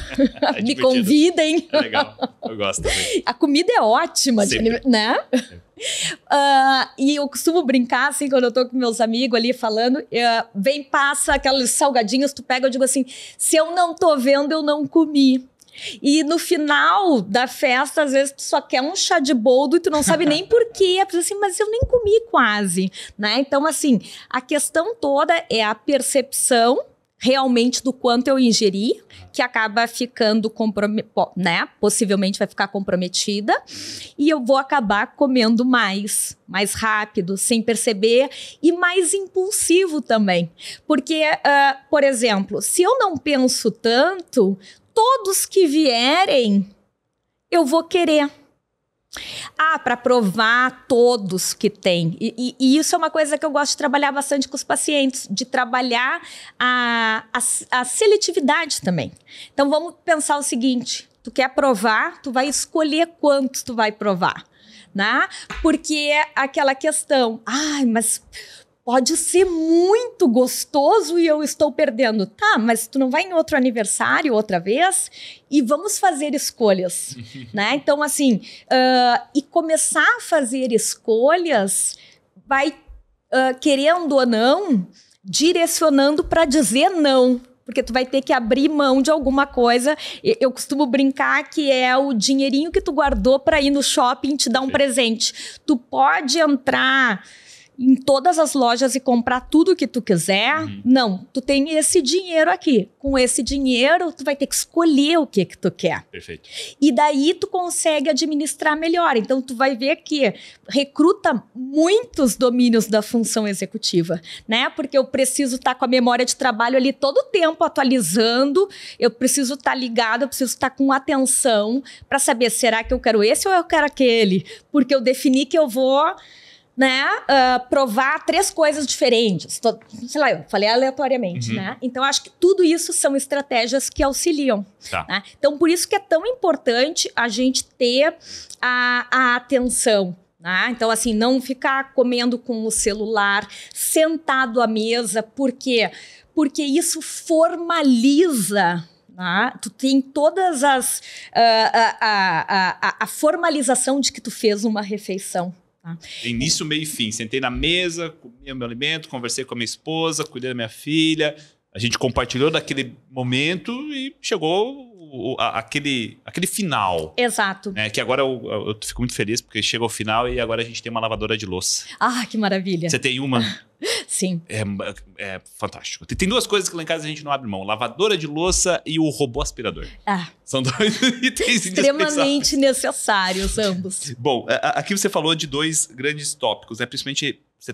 Me convidem. É legal, eu gosto também. A comida é ótima, né? E eu costumo brincar, assim, quando eu tô com meus amigos ali falando, passa aqueles salgadinhos, tu pega, eu digo assim, se eu não tô vendo, eu não comi. E no final da festa, às vezes, tu só quer um chá de boldo e tu não sabe nem por quê. Assim, mas eu nem comi quase, né? Então, assim, a questão toda é a percepção realmente do quanto eu ingeri, que acaba ficando né? Possivelmente vai ficar comprometida, e eu vou acabar comendo mais rápido, sem perceber, e mais impulsivo também. Porque, por exemplo, se eu não penso tanto, todos que vierem, eu vou querer. Para provar todos que tem. E isso é uma coisa que eu gosto de trabalhar bastante com os pacientes, de trabalhar a seletividade também. Então, vamos pensar o seguinte, tu quer provar, tu vai escolher quantos tu vai provar, né? Porque é aquela questão, mas pode ser muito gostoso e eu estou perdendo. Tá, mas tu não vai em outro aniversário outra vez? E vamos fazer escolhas, né? Então, assim, e começar a fazer escolhas vai, querendo ou não, direcionando para dizer não. Porque tu vai ter que abrir mão de alguma coisa. Eu costumo brincar que é o dinheirinho que tu guardou para ir no shopping te dar um presente. Tu pode entrar em todas as lojas e comprar tudo que tu quiser. Não, tu tem esse dinheiro aqui. Com esse dinheiro, tu vai ter que escolher o que tu quer. Perfeito. E daí tu consegue administrar melhor. Então, tu vai ver que recruta muitos domínios da função executiva, né? Porque eu preciso estar com a memória de trabalho ali todo o tempo atualizando, eu preciso estar ligado, eu preciso estar com atenção para saber, será que eu quero esse ou eu quero aquele? Porque eu defini que eu vou, né, provar 3 coisas diferentes. Sei lá, eu falei aleatoriamente, né? Então, acho que tudo isso são estratégias que auxiliam. Tá. Né? Então, por isso que é tão importante a gente ter a atenção. Né? Então, assim, não ficar comendo com o celular, sentado à mesa. Por quê? Porque isso formaliza. Tu tem todas as... a formalização de que tu fez uma refeição. Início, meio e fim. Sentei na mesa, comi meu alimento, conversei com a minha esposa, cuidei da minha filha. A gente compartilhou daquele momento e chegou aquele final. Exato. Né? Que agora eu fico muito feliz porque chega ao final e agora a gente tem uma lavadora de louça. Que maravilha. Você tem uma? Sim. É fantástico. Tem 2 coisas que lá em casa a gente não abre mão. Lavadora de louça e o robô aspirador. São 2 itens extremamente necessários, ambos. Bom, aqui você falou de 2 grandes tópicos, né? Principalmente você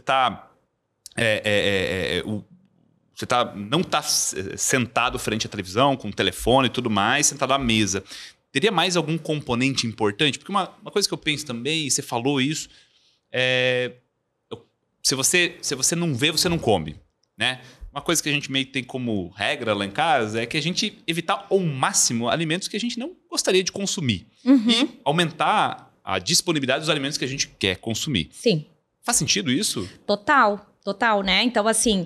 não está sentado frente à televisão, com o telefone e tudo mais, sentado à mesa. Teria mais algum componente importante? Porque uma coisa que eu penso também, e você falou isso, se você não vê, você não come, né? Uma coisa que a gente meio que tem como regra lá em casa é que a gente evitar ao máximo alimentos que a gente não gostaria de consumir. E aumentar a disponibilidade dos alimentos que a gente quer consumir. Sim. Faz sentido isso? Total, né? Então, assim,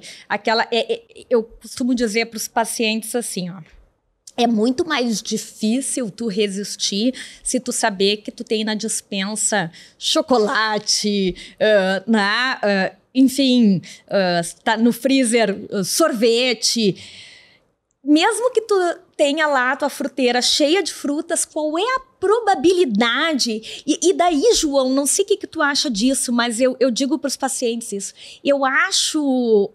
eu costumo dizer para os pacientes assim, é muito mais difícil tu resistir se tu saber que tu tem na despensa chocolate, enfim, tá no freezer sorvete. Mesmo que tu tenha lá a tua fruteira cheia de frutas, qual é a probabilidade? E daí, João, não sei o que tu acha disso, mas eu digo para os pacientes isso. Eu acho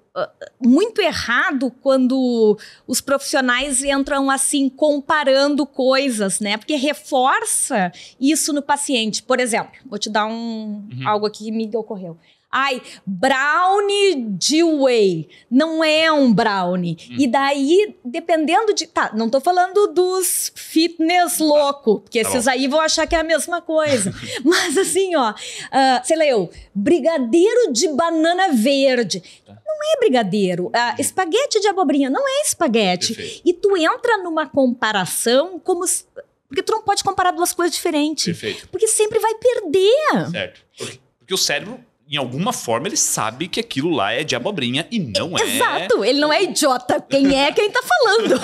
muito errado quando os profissionais entram assim, comparando coisas, né? Porque reforça isso no paciente. Por exemplo, vou te dar algo aqui que me ocorreu. Brownie de whey. Não é um brownie. E daí, dependendo de... não tô falando dos fitness louco, porque esses aí vão achar que é a mesma coisa. Mas assim, sei lá brigadeiro de banana verde. Não é brigadeiro. Espaguete de abobrinha não é espaguete. Perfeito. E tu entra numa comparação como... Porque tu não pode comparar 2 coisas diferentes. Perfeito. Porque sempre vai perder. Certo. Porque o cérebro... em alguma forma, ele sabe que aquilo lá é de abobrinha e não é... Exato, ele não é idiota. Quem tá falando?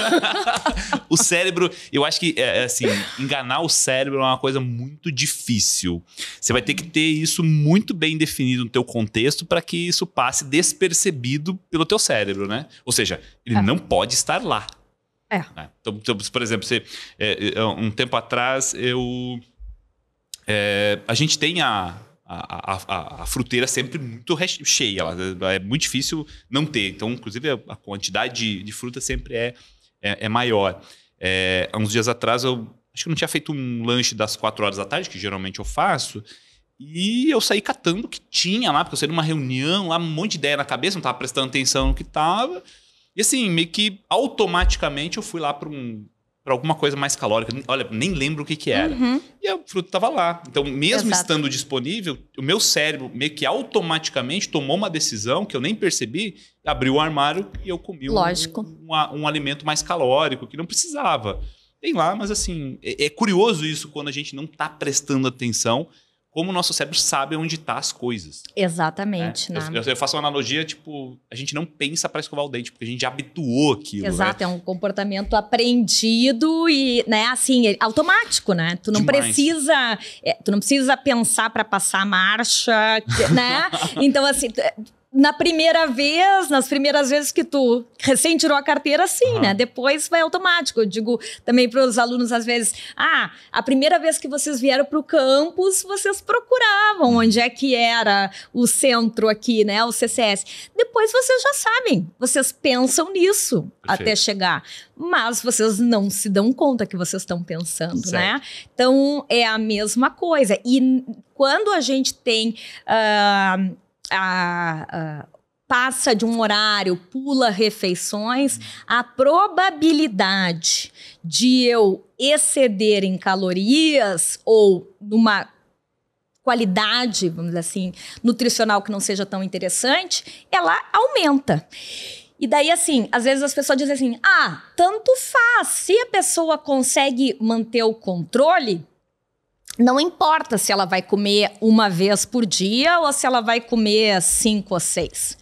O cérebro, eu acho que, assim, enganar o cérebro é uma coisa muito difícil. Você vai ter que ter isso muito bem definido no teu contexto para que isso passe despercebido pelo teu cérebro, né? Ou seja, ele não pode estar lá. Então, por exemplo, um tempo atrás, a gente tem a a fruteira sempre muito cheia. É muito difícil não ter. Então, inclusive, a quantidade de fruta sempre é maior. Há uns dias atrás, eu acho que eu não tinha feito um lanche das 4 horas da tarde, que geralmente eu faço, e eu saí catando o que tinha lá, porque eu saí numa reunião, lá um monte de ideia na cabeça, não estava prestando atenção no que estava. E assim, meio que automaticamente eu fui lá para alguma coisa mais calórica. Olha, nem lembro o que era. E a fruta estava lá. Então, mesmo estando disponível, o meu cérebro meio que automaticamente tomou uma decisão que eu nem percebi, abriu o armário e eu comi um alimento mais calórico, que não precisava. Tem lá, mas assim, é curioso isso quando a gente não está prestando atenção, como o nosso cérebro sabe onde estão as coisas. Exatamente. Né? Eu faço uma analogia, tipo, a gente não pensa para escovar o dente, porque a gente já habituou aquilo. Exato, né? É um comportamento aprendido e, né, assim, automático, né? Tu não precisa pensar para passar a marcha, né? Então, assim, nas primeiras vezes que tu recém tirou a carteira, sim, né? Depois vai automático. Eu digo também para os alunos, às vezes, a primeira vez que vocês vieram para o campus, vocês procuravam onde é que era o centro aqui, né? O CCS. Depois vocês já sabem, vocês pensam nisso até chegar. Mas vocês não se dão conta que vocês estão pensando, né? Então, é a mesma coisa. E quando a gente tem... passa de um horário, pula refeições, a probabilidade de eu exceder em calorias ou numa qualidade, vamos dizer assim, nutricional que não seja tão interessante, ela aumenta. E daí, assim, às vezes as pessoas dizem assim, tanto faz, se a pessoa consegue manter o controle, não importa se ela vai comer uma vez por dia ou se ela vai comer 5 ou 6.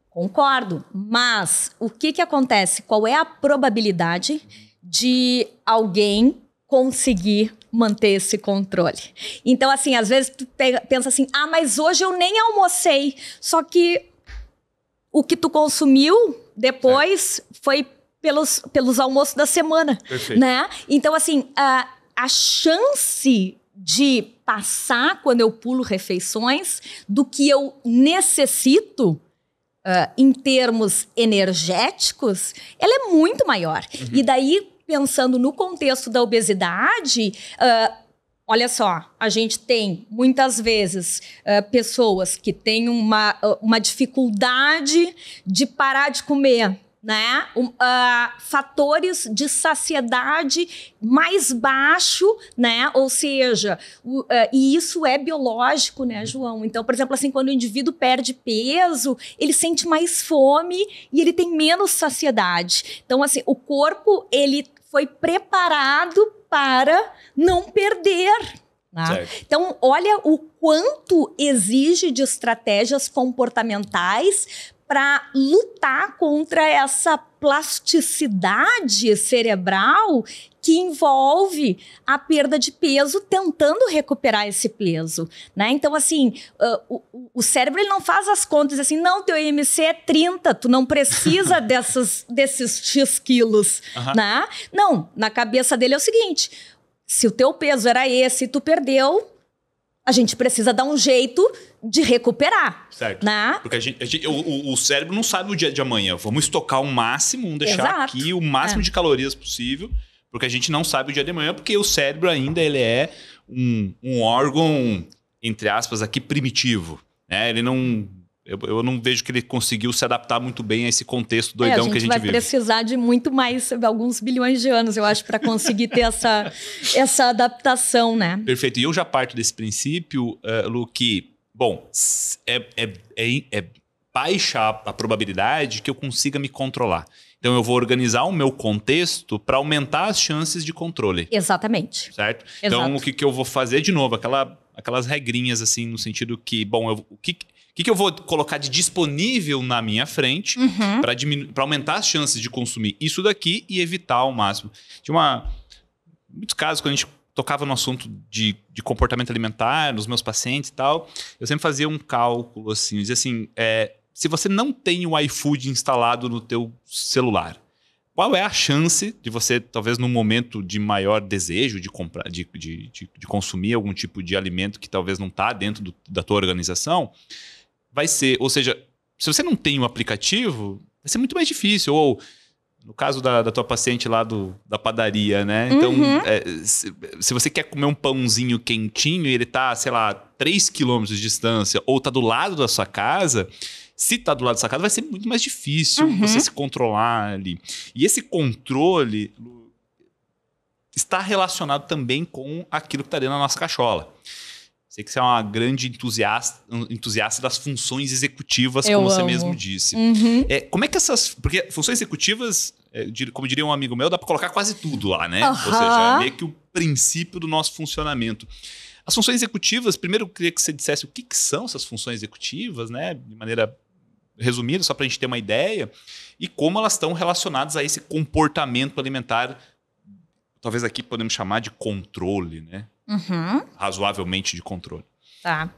Concordo. Mas o que acontece? Qual é a probabilidade de alguém conseguir manter esse controle? Então, assim, às vezes tu pensa assim, mas hoje eu nem almocei. Só que o que tu consumiu depois foi pelos almoços da semana. Perfeito. Né? Então, assim... a chance de passar quando eu pulo refeições do que eu necessito em termos energéticos, ela é muito maior. E daí, pensando no contexto da obesidade, olha só, a gente tem muitas vezes pessoas que têm uma dificuldade de parar de comer, né? Fatores de saciedade mais baixo, né? Ou seja, e isso é biológico, né, João? Então, por exemplo, assim, quando o indivíduo perde peso, ele sente mais fome e ele tem menos saciedade. Então, assim, o corpo, ele foi preparado para não perder. Né? Então, olha o quanto exige de estratégias comportamentais para lutar contra essa plasticidade cerebral que envolve a perda de peso, tentando recuperar esse peso, né? Então, assim, o cérebro ele não faz as contas assim, não, teu IMC é 30, tu não precisa desses X quilos, né? Não, na cabeça dele é o seguinte, se o teu peso era esse e tu perdeu, a gente precisa dar um jeito de recuperar. Certo. Né? Porque o cérebro não sabe o dia de amanhã. Vamos estocar o máximo, vamos deixar aqui o máximo de calorias possível, porque a gente não sabe o dia de amanhã, porque o cérebro ainda ele é um órgão, entre aspas, aqui primitivo. Né? Ele não... Eu não vejo que ele conseguiu se adaptar muito bem a esse contexto doidão que a gente vive. A gente vai precisar de muito mais, alguns bilhões de anos, eu acho, para conseguir ter essa adaptação, né? Perfeito. E eu já parto desse princípio, Lu, que, bom, é baixa a probabilidade que eu consiga me controlar. Então, eu vou organizar o meu contexto para aumentar as chances de controle. Exatamente. Certo? Então, o que eu vou fazer, de novo, aquelas regrinhas, assim, no sentido que, bom, o que eu vou colocar de disponível na minha frente para aumentar as chances de consumir isso daqui e evitar ao máximo. Tinha muitos casos, quando a gente tocava no assunto de comportamento alimentar, nos meus pacientes e tal, eu sempre fazia um cálculo, assim, dizia assim, se você não tem o iFood instalado no teu celular, qual é a chance de você, talvez num momento de maior desejo de comprar, de consumir algum tipo de alimento que talvez não está dentro da tua organização, vai ser, ou seja, se você não tem um aplicativo, vai ser muito mais difícil. Ou, no caso da tua paciente lá da padaria, né? Então, se você quer comer um pãozinho quentinho e ele tá, sei lá, 3 quilômetros de distância, ou tá do lado da sua casa, se tá do lado da sua casa, vai ser muito mais difícil você se controlar ali. E esse controle está relacionado também com aquilo que está dentro da nossa cachola. Sei que você é uma grande entusiasta das funções executivas, como você mesmo disse. Como é que porque funções executivas, como diria um amigo meu, dá para colocar quase tudo lá, né? Ou seja, é meio que o princípio do nosso funcionamento. As funções executivas, primeiro eu queria que você dissesse o que são essas funções executivas, né? De maneira resumida, só para a gente ter uma ideia, e como elas estão relacionadas a esse comportamento alimentar, talvez aqui podemos chamar de controle, né? Razoavelmente de controle. Tá.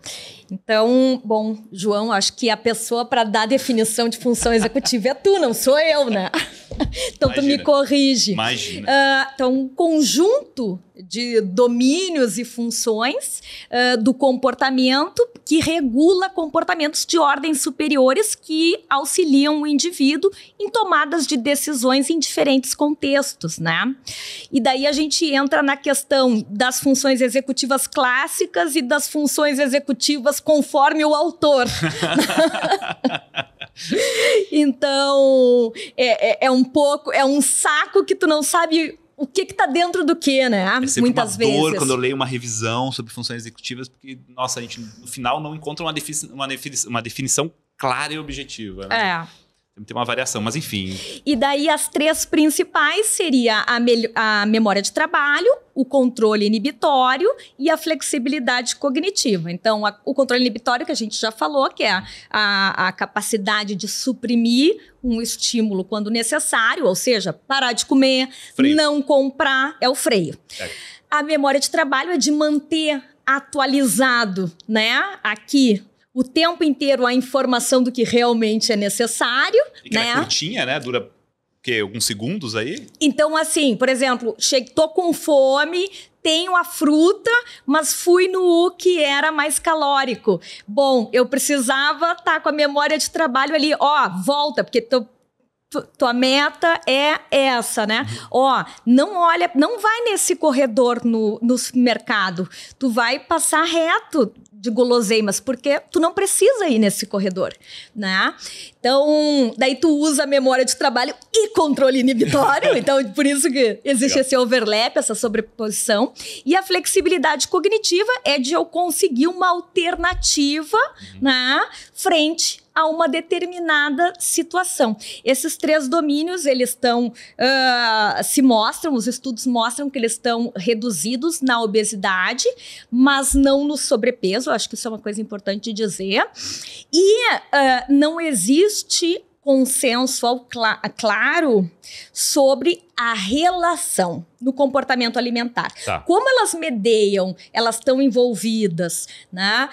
Então, bom, João, acho que a pessoa para dar definição de função executiva é tu, não sou eu, né? Então, tu me corrige. Imagina. Então, um conjunto de domínios e funções do comportamento que regula comportamentos de ordem superiores que auxiliam o indivíduo em tomadas de decisões em diferentes contextos, né? E daí a gente entra na questão das funções executivas clássicas e das funções executivas conforme o autor. Então, é um saco que tu não sabe o que tá dentro do que, né? É sempre muitas uma dor vezes. Quando eu leio uma revisão sobre funções executivas, porque, nossa, a gente no final não encontra uma definição clara e objetiva, né? Tem uma variação, mas enfim. E daí as três principais seria a memória de trabalho, o controle inibitório e a flexibilidade cognitiva. Então, o controle inibitório, que a gente já falou, que é a capacidade de suprimir um estímulo quando necessário, ou seja, parar de comer, não comprar, é o freio. A memória de trabalho é de manter atualizado, né? Aqui, o tempo inteiro a informação do que realmente é necessário. E que é curtinha, né? Dura o quê? Alguns segundos aí? Então, assim, por exemplo, tô com fome, tenho a fruta, mas fui no que era mais calórico. Bom, eu precisava estar com a memória de trabalho ali. Volta, porque tua meta é essa, né? Não vai nesse corredor no supermercado. Tu vai passar reto de guloseimas, porque tu não precisa ir nesse corredor, né? Então, daí tu usa a memória de trabalho e controle inibitório, então por isso que existe esse overlap, essa sobreposição. E a flexibilidade cognitiva é de eu conseguir uma alternativa, né, frente a uma determinada situação. Esses três domínios, eles estão, os estudos mostram que eles estão reduzidos na obesidade, mas não no sobrepeso, eu acho que isso é uma coisa importante de dizer. E não existe consenso claro sobre a relação no comportamento alimentar. Tá. Como elas medeiam, elas estão envolvidas, né,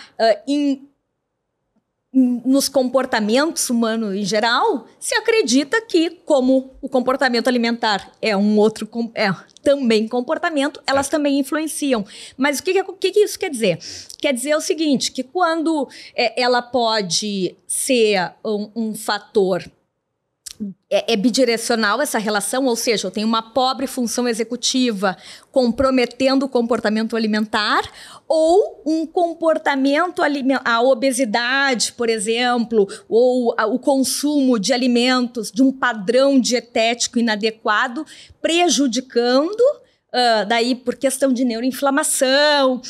nos comportamentos humanos em geral, se acredita que, como o comportamento alimentar é também comportamento, elas também influenciam. Mas o que isso quer dizer? Quer dizer o seguinte, que quando ela pode ser um fator bidirecional essa relação, ou seja, eu tenho uma pobre função executiva comprometendo o comportamento alimentar, ou um comportamento, a obesidade, por exemplo, ou o consumo de alimentos de um padrão dietético inadequado, prejudicando, daí por questão de neuroinflamação,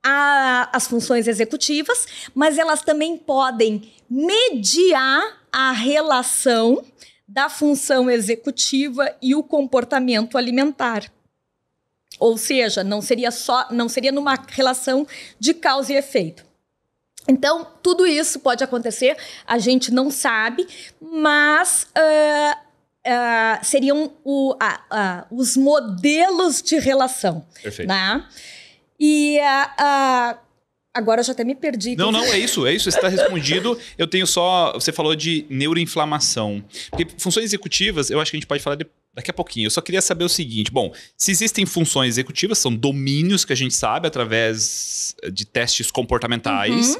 as funções executivas, mas elas também podem mediar a relação da função executiva e o comportamento alimentar. Ou seja, não seria numa relação de causa e efeito. Então, tudo isso pode acontecer, a gente não sabe, mas seriam os modelos de relação. Perfeito. Né? E Agora eu já até me perdi. Não, é isso, está respondido. Eu tenho só... Você falou de neuroinflamação. Porque funções executivas, eu acho que a gente pode falar daqui a pouquinho. Eu só queria saber o seguinte, bom, se existem funções executivas, são domínios que a gente sabe através de testes comportamentais,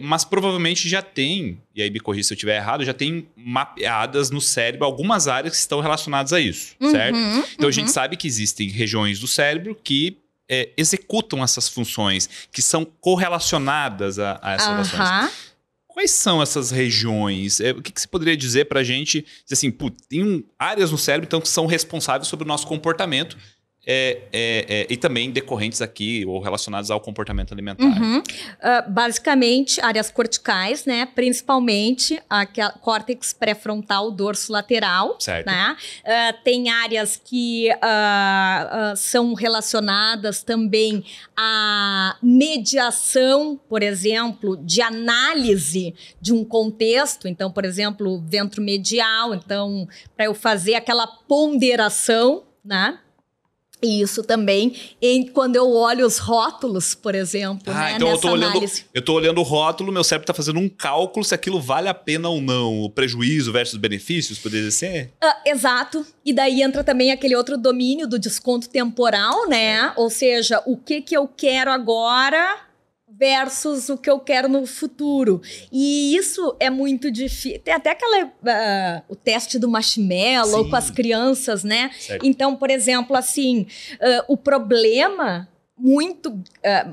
mas provavelmente já tem, e aí me corrija se eu estiver errado, já tem mapeadas no cérebro algumas áreas que estão relacionadas a isso, certo? Então a gente sabe que existem regiões do cérebro que executam essas funções, que são correlacionadas a essas ações. Quais são essas regiões? O que você poderia dizer para a gente? Dizer assim, tem áreas no cérebro então, que são responsáveis sobre o nosso comportamento e também decorrentes aqui ou relacionados ao comportamento alimentar. Basicamente, áreas corticais, né? Principalmente a córtex pré-frontal dorso lateral. Certo. Né? Tem áreas que são relacionadas também à mediação, por exemplo, de análise de um contexto. Então, por exemplo, ventromedial. Então, para eu fazer aquela ponderação, né? E isso também, quando eu olho os rótulos, por exemplo, né, então nessa análise. Eu tô olhando o rótulo, meu cérebro está fazendo um cálculo se aquilo vale a pena ou não, o prejuízo versus benefícios, poderia ser? Exato. E daí entra também aquele outro domínio do desconto temporal, né? Ou seja, o que eu quero agora versus o que eu quero no futuro. E isso é muito difícil. Tem até o teste do marshmallow. Sim. Com as crianças, né? Certo. Então, por exemplo, assim, o problema muito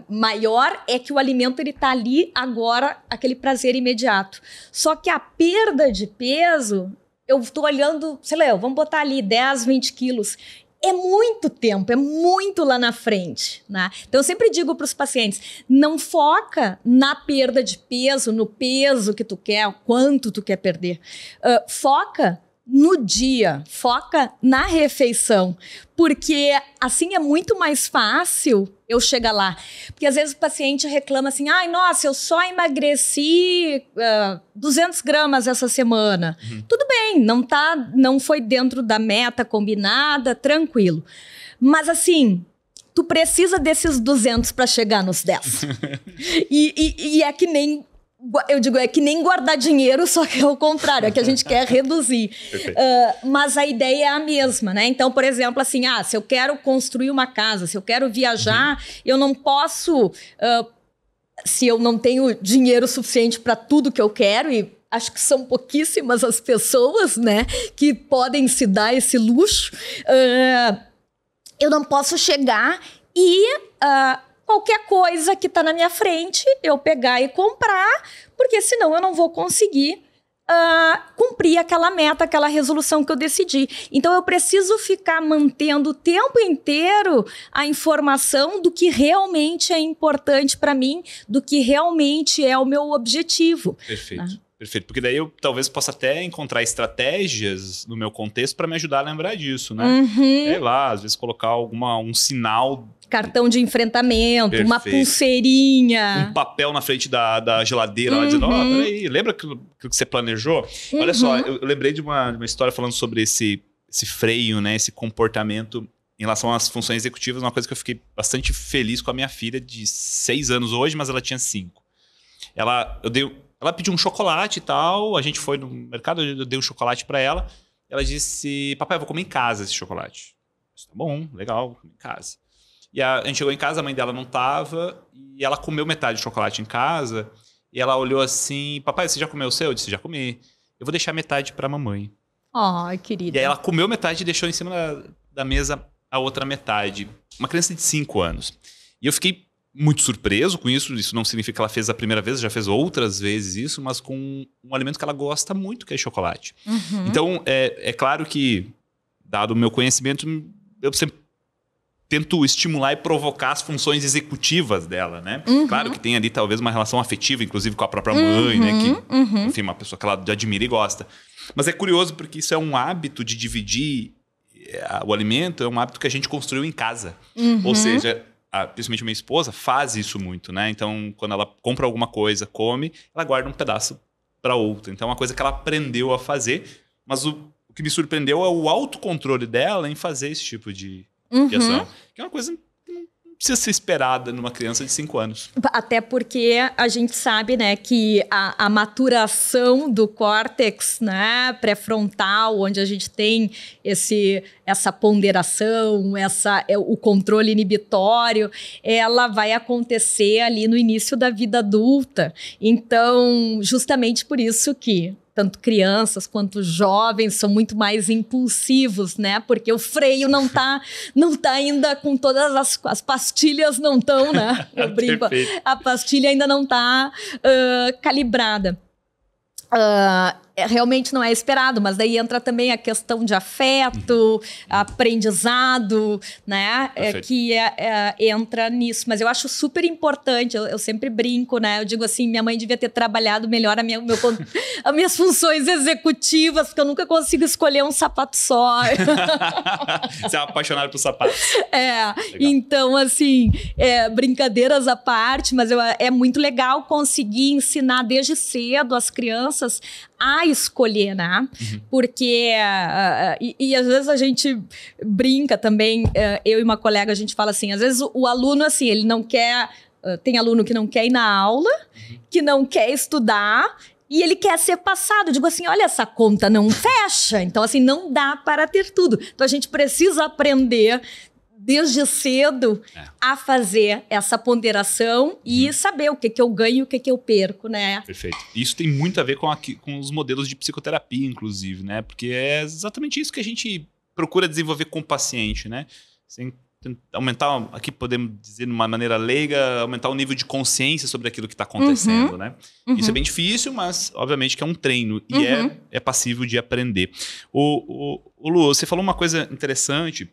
maior é que o alimento ele tá ali agora, aquele prazer imediato. Só que a perda de peso, eu tô olhando, sei lá, vamos botar ali 10, 20 quilos. É muito tempo, é muito lá na frente, né? Então, eu sempre digo para os pacientes, não foca na perda de peso, no peso que tu quer, quanto tu quer perder. Foca no dia, foca na refeição, porque assim é muito mais fácil eu chegar lá. Porque às vezes o paciente reclama assim, ai, nossa, eu só emagreci 200 gramas essa semana. Tudo bem, não foi dentro da meta combinada, tranquilo. Mas assim, tu precisa desses 200 para chegar nos 10. e é que nem... Eu digo, é que nem guardar dinheiro, só que é o contrário, é que a gente quer reduzir. Mas a ideia é a mesma, né? Então, por exemplo, assim, se eu quero construir uma casa, se eu quero viajar, eu não posso, se eu não tenho dinheiro suficiente para tudo que eu quero, e acho que são pouquíssimas as pessoas, né, que podem se dar esse luxo, eu não posso chegar e... qualquer coisa que está na minha frente, eu pegar e comprar, porque senão eu não vou conseguir cumprir aquela meta, aquela resolução que eu decidi. Então, eu preciso ficar mantendo o tempo inteiro a informação do que realmente é importante para mim, do que realmente é o meu objetivo. Perfeito. Né? Perfeito, porque daí eu talvez possa até encontrar estratégias no meu contexto para me ajudar a lembrar disso, né? Sei lá, às vezes colocar um sinal... Cartão de enfrentamento, perfeito. Uma pulseirinha. Um papel na frente da geladeira, lá dizendo, peraí, lembra aquilo que você planejou? Olha só, eu lembrei de uma história falando sobre esse freio, né? Esse comportamento em relação às funções executivas, uma coisa que eu fiquei bastante feliz com a minha filha de 6 anos hoje, mas ela tinha 5. Ela pediu um chocolate e tal, a gente foi no mercado, eu dei um chocolate para ela. Ela disse, papai, eu vou comer em casa esse chocolate. Disse, tá bom, legal, vou comer em casa. E a gente chegou em casa, a mãe dela não tava, e ela comeu metade do chocolate em casa, e ela olhou assim, papai, você já comeu o seu? Eu disse, já comi. Eu vou deixar metade pra mamãe. Ai, querida. E aí ela comeu metade e deixou em cima da mesa a outra metade. Uma criança de 5 anos. E eu fiquei muito surpreso com isso. Isso não significa que ela fez a primeira vez, já fez outras vezes isso, mas com um alimento que ela gosta muito, que é chocolate. Então, é claro que, dado o meu conhecimento, eu sempre tento estimular e provocar as funções executivas dela, né? Claro que tem ali talvez uma relação afetiva, inclusive com a própria mãe, né? Que, enfim, uma pessoa que ela admira e gosta. Mas é curioso porque isso é um hábito de dividir o alimento, é um hábito que a gente construiu em casa. Ou seja, principalmente minha esposa faz isso muito, né? Então, quando ela compra alguma coisa, come, ela guarda um pedaço para outra. Então, é uma coisa que ela aprendeu a fazer. Mas o que me surpreendeu é o autocontrole dela em fazer esse tipo de ação. Que é uma coisa que não precisa ser esperada numa criança de 5 anos. Até porque a gente sabe, né, que a maturação do córtex, né, pré-frontal, onde a gente tem essa ponderação, o controle inibitório, ela vai acontecer ali no início da vida adulta. Então, justamente por isso que tanto crianças quanto jovens são muito mais impulsivos, né? Porque o freio não tá ainda com todas as pastilhas não estão, né? Eu brinco, a pastilha ainda não tá calibrada. Realmente não é esperado, mas daí entra também a questão de afeto, aprendizado, né? Que entra nisso. Mas eu acho super importante, eu sempre brinco, né? Eu digo assim, minha mãe devia ter trabalhado melhor as minhas funções executivas, porque eu nunca consigo escolher um sapato só. Você é apaixonada por sapatos. Então assim, brincadeiras à parte, mas é muito legal conseguir ensinar desde cedo as crianças a escolher, né? Porque e às vezes a gente brinca também, eu e uma colega, a gente fala assim, às vezes o aluno, assim, ele não quer, tem aluno que não quer ir na aula, que não quer estudar, e ele quer ser passado. Eu digo assim, olha, essa conta não fecha, então assim, não dá para ter tudo. Então a gente precisa aprender desde cedo a fazer essa ponderação e saber o que eu ganho e o que eu perco, né? Perfeito. Isso tem muito a ver com os modelos de psicoterapia, inclusive, né? Porque é exatamente isso que a gente procura desenvolver com o paciente, né? Sem aumentar, aqui podemos dizer de uma maneira leiga, aumentar o nível de consciência sobre aquilo que está acontecendo, né? Isso é bem difícil, mas obviamente que é um treino e é passível de aprender. O Lu, você falou uma coisa interessante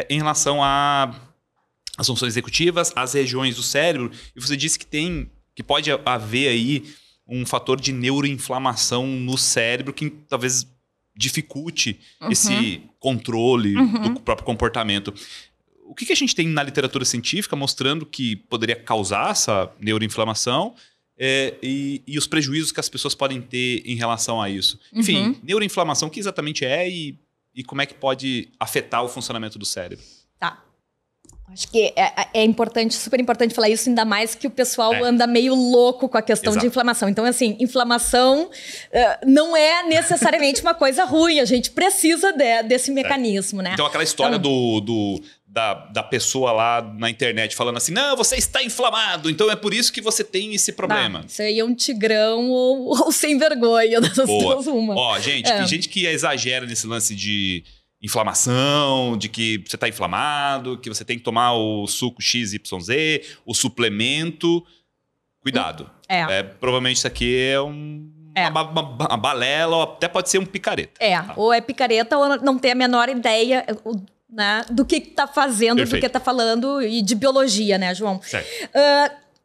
em relação às funções executivas, às regiões do cérebro, e você disse que pode haver aí um fator de neuroinflamação no cérebro que talvez dificulte esse controle do próprio comportamento. O que a gente tem na literatura científica mostrando que poderia causar essa neuroinflamação e os prejuízos que as pessoas podem ter em relação a isso? Enfim, neuroinflamação, o que exatamente é e como é que pode afetar o funcionamento do cérebro? Tá. Acho que é importante, super importante falar isso, ainda mais que o pessoal anda meio louco com a questão de inflamação. Então, assim, inflamação não é necessariamente uma coisa ruim, a gente precisa desse mecanismo, né? Então, aquela história da pessoa lá na internet falando assim, não, você está inflamado, então é por isso que você tem esse problema. Isso aí é um tigrão ou sem vergonha, dessas duas uma. Ó, gente, tem gente que exagera nesse lance de inflamação, de que você está inflamado, que você tem que tomar o suco XYZ, o suplemento. Cuidado. Provavelmente isso aqui é uma balela, ou até pode ser um picareta. Ou é picareta ou não tem a menor ideia, né, do que está fazendo, do que está falando, e de biologia, né, João? Certo.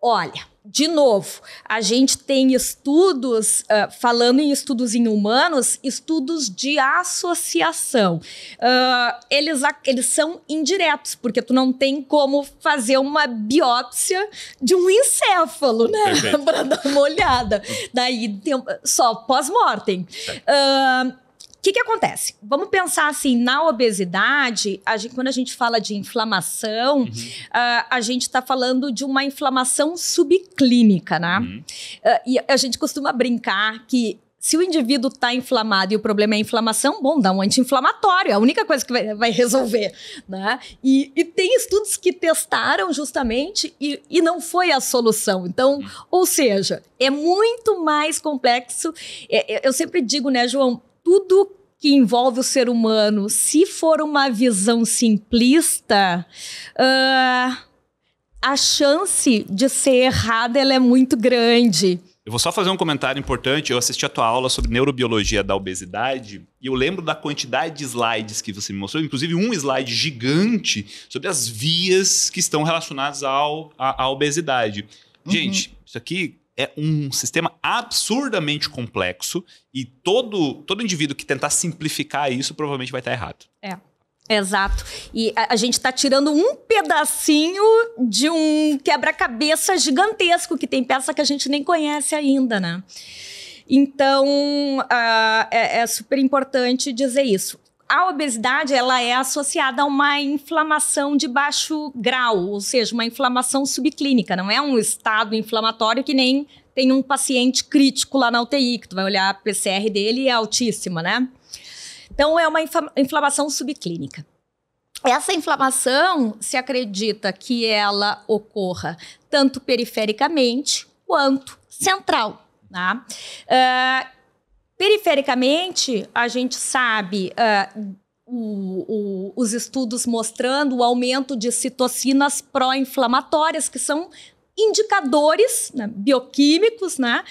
Olha, de novo, a gente tem estudos, falando em estudos em humanos, estudos de associação. Eles são indiretos, porque tu não tem como fazer uma biópsia de um encéfalo, né? Para dar uma olhada. Daí, só pós-mortem. O que acontece? Vamos pensar assim, na obesidade, quando a gente fala de inflamação, a gente está falando de uma inflamação subclínica, né? E a gente costuma brincar que se o indivíduo está inflamado e o problema é a inflamação, bom, dá um anti-inflamatório, é a única coisa que vai resolver, né? E tem estudos que testaram justamente e não foi a solução. Então, ou seja, é muito mais complexo. Eu sempre digo, né, João, tudo que envolve o ser humano, se for uma visão simplista, a chance de ser errada ela é muito grande. Eu vou só fazer um comentário importante. Eu assisti a tua aula sobre neurobiologia da obesidade e eu lembro da quantidade de slides que você me mostrou, inclusive um slide gigante sobre as vias que estão relacionadas à obesidade. Gente, isso aqui é um sistema absurdamente complexo e todo indivíduo que tentar simplificar isso provavelmente vai estar errado. Exato. E a gente está tirando um pedacinho de um quebra-cabeça gigantesco, que tem peça que a gente nem conhece ainda, né? Então, é super importante dizer isso. A obesidade, ela é associada a uma inflamação de baixo grau, ou seja, uma inflamação subclínica. Não é um estado inflamatório que nem tem um paciente crítico lá na UTI, que tu vai olhar a PCR dele e é altíssima, né? Então, é uma inflamação subclínica. Essa inflamação, se acredita que ela ocorra tanto perifericamente quanto central, tá? Perifericamente, a gente sabe os estudos mostrando o aumento de citocinas pró-inflamatórias, que são indicadores, né, bioquímicos, né,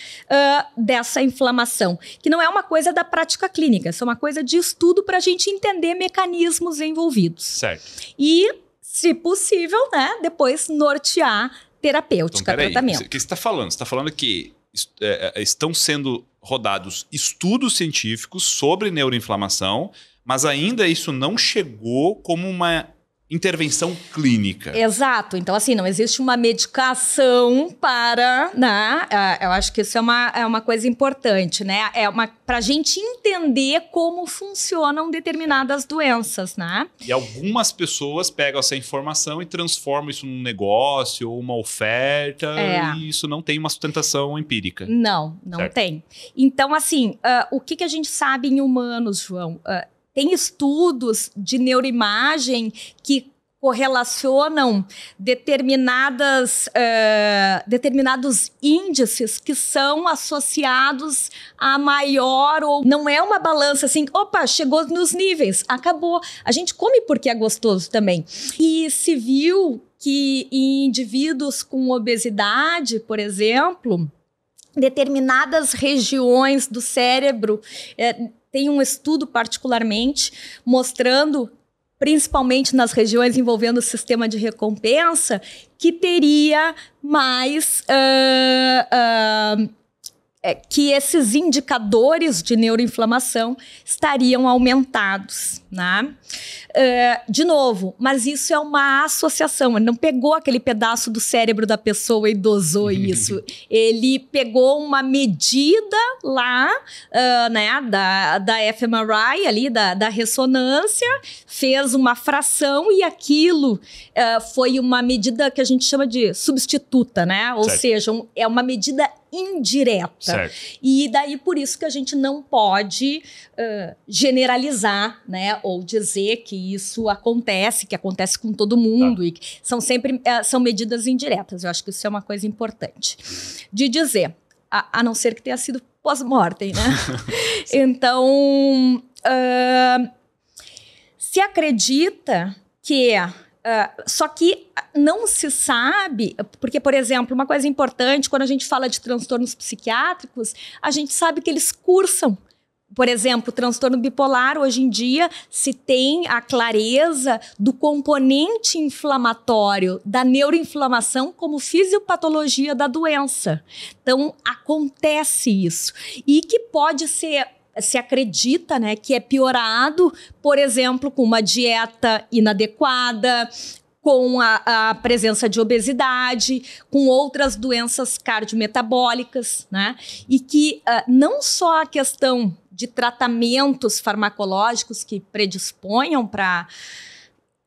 dessa inflamação, que não é uma coisa da prática clínica, isso é uma coisa de estudo para a gente entender mecanismos envolvidos. Certo. E, se possível, né, depois nortear terapêutica, então, tratamento. O que você está falando? Você está falando que estão sendo rodados estudos científicos sobre neuroinflamação, mas ainda isso não chegou como uma intervenção clínica. Exato. Então, assim, não existe uma medicação para, né? Eu acho que isso é uma coisa importante, né? Para a gente entender como funcionam determinadas doenças, né? E algumas pessoas pegam essa informação e transformam isso num negócio ou uma oferta, e isso não tem uma sustentação empírica. Não certo. Tem. Então, assim, o que a gente sabe em humanos, João? Tem estudos de neuroimagem que correlacionam determinados índices que são associados a maior ou... Não é uma balança assim, opa, chegou nos níveis, acabou. A gente come porque é gostoso também. E se viu que em indivíduos com obesidade, por exemplo, determinadas regiões do cérebro... Tem um estudo particularmente mostrando, principalmente nas regiões envolvendo o sistema de recompensa, que teria mais... que esses indicadores de neuroinflamação estariam aumentados, né? De novo, mas isso é uma associação. Ele não pegou aquele pedaço do cérebro da pessoa e dosou isso. Ele pegou uma medida lá, né, da fMRI, ali, da ressonância, fez uma fração e aquilo foi uma medida que a gente chama de substituta, né? Ou seja, é uma medida indireta. Certo. E daí por isso que a gente não pode generalizar, né, ou dizer que isso acontece, que acontece com todo mundo, e que são medidas indiretas. Eu acho que isso é uma coisa importante de dizer, a não ser que tenha sido pós-mortem, né? Então, se acredita que só que não se sabe, porque, por exemplo, uma coisa importante, quando a gente fala de transtornos psiquiátricos, a gente sabe que eles cursam. Por exemplo, o transtorno bipolar, hoje em dia, se tem a clareza do componente inflamatório, da neuroinflamação como fisiopatologia da doença. Então, acontece isso. E que pode ser... Se acredita, né, que é piorado, por exemplo, com uma dieta inadequada, com a presença de obesidade, com outras doenças cardiometabólicas, né? E que não só a questão de tratamentos farmacológicos que predisponham para